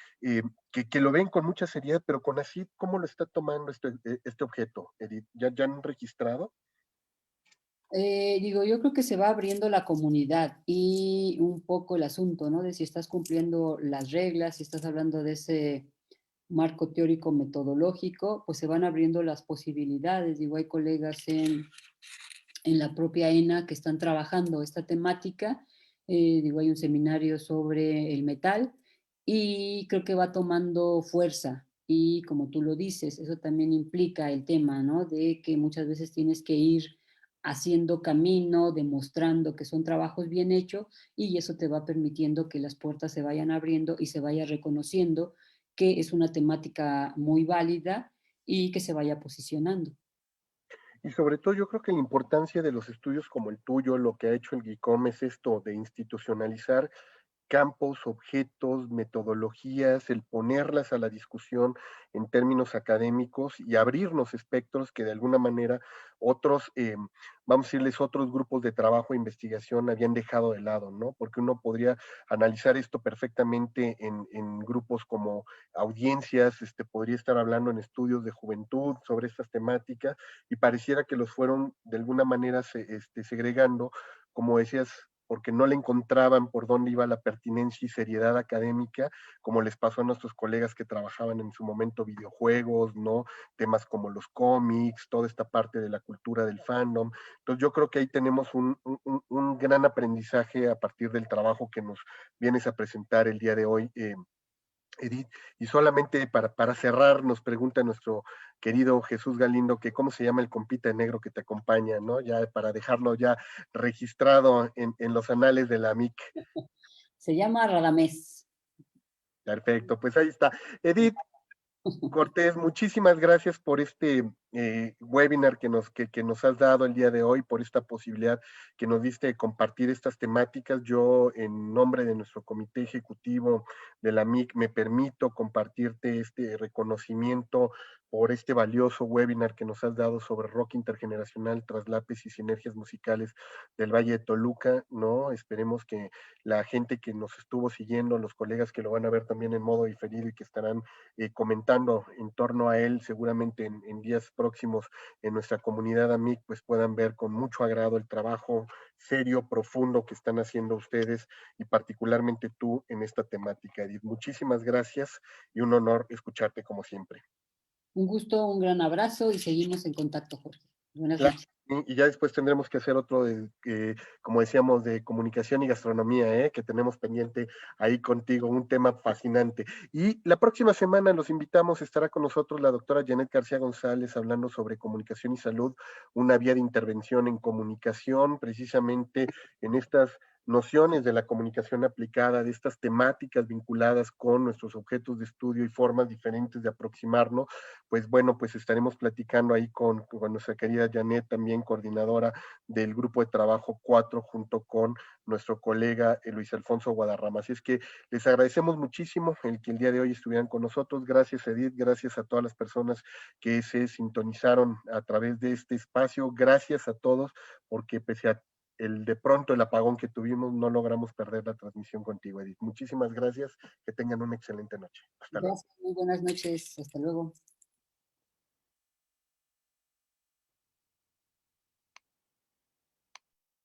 que lo ven con mucha seriedad, pero con así, ¿cómo lo está tomando este objeto, Edith? ¿Ya han registrado? Digo, yo creo que se va abriendo la comunidad y un poco el asunto, ¿no? De si estás cumpliendo las reglas, si estás hablando de ese marco teórico metodológico, pues se van abriendo las posibilidades. Digo, hay colegas en la propia ENA que están trabajando esta temática. Digo, hay un seminario sobre el metal y creo que va tomando fuerza. Y como tú lo dices, eso también implica el tema, ¿no? De que muchas veces tienes que ir haciendo camino, demostrando que son trabajos bien hechos y eso te va permitiendo que las puertas se vayan abriendo y se vaya reconociendo que es una temática muy válida y que se vaya posicionando. Y sobre todo yo creo que la importancia de los estudios como el tuyo, lo que ha hecho el GICOM es esto de institucionalizar campos, objetos, metodologías, el ponerlas a la discusión en términos académicos y abrirnos espectros que de alguna manera otros, vamos a decirles, otros grupos de trabajo e investigación habían dejado de lado, ¿no? Porque uno podría analizar esto perfectamente en grupos como audiencias, podría estar hablando en estudios de juventud sobre estas temáticas y pareciera que los fueron de alguna manera segregando, como decías, porque no le encontraban por dónde iba la pertinencia y seriedad académica, como les pasó a nuestros colegas que trabajaban en su momento videojuegos, ¿no? Temas como los cómics, toda esta parte de la cultura del fandom. Entonces yo creo que ahí tenemos un gran aprendizaje a partir del trabajo que nos vienes a presentar el día de hoy, Edith. Y solamente para cerrar, nos pregunta nuestro querido Jesús Galindo que cómo se llama el compita de negro que te acompaña, ¿no? Ya para dejarlo ya registrado en los anales de la MIC. Se llama Radamés. Perfecto, pues ahí está. Edith Cortés, muchísimas gracias por este webinar que nos has dado el día de hoy, por esta posibilidad que nos diste de compartir estas temáticas. Yo, en nombre de nuestro comité ejecutivo de la MIC, me permito compartirte este reconocimiento por este valioso webinar que nos has dado sobre rock intergeneracional, traslapes y sinergias musicales del Valle de Toluca, ¿no? Esperemos que la gente que nos estuvo siguiendo, los colegas que lo van a ver también en modo diferido y que estarán comentando en torno a él, seguramente en días próximos en nuestra comunidad AMIC, pues puedan ver con mucho agrado el trabajo serio, profundo que están haciendo ustedes y particularmente tú en esta temática, Edith. Muchísimas gracias y un honor escucharte como siempre. Un gusto, un gran abrazo y seguimos en contacto, Jorge. Buenas Claro, noches. y ya después tendremos que hacer otro, como decíamos, de comunicación y gastronomía, que tenemos pendiente ahí contigo, un tema fascinante. Y la próxima semana los invitamos, estará con nosotros la doctora Janet García González hablando sobre comunicación y salud, una vía de intervención en comunicación, precisamente en estas nociones de la comunicación aplicada, de estas temáticas vinculadas con nuestros objetos de estudio y formas diferentes de aproximarnos, pues bueno, pues estaremos platicando ahí con nuestra querida Janet, también coordinadora del grupo de trabajo 4, junto con nuestro colega Luis Alfonso Guadarrama. Así es que les agradecemos muchísimo el que el día de hoy estuvieran con nosotros. Gracias, Edith, gracias a todas las personas que se sintonizaron a través de este espacio. Gracias a todos, porque pese a de pronto el apagón que tuvimos, no logramos perder la transmisión contigo, Edith. Muchísimas gracias, que tengan una excelente noche. Hasta luego. Gracias, muy buenas noches. Hasta luego.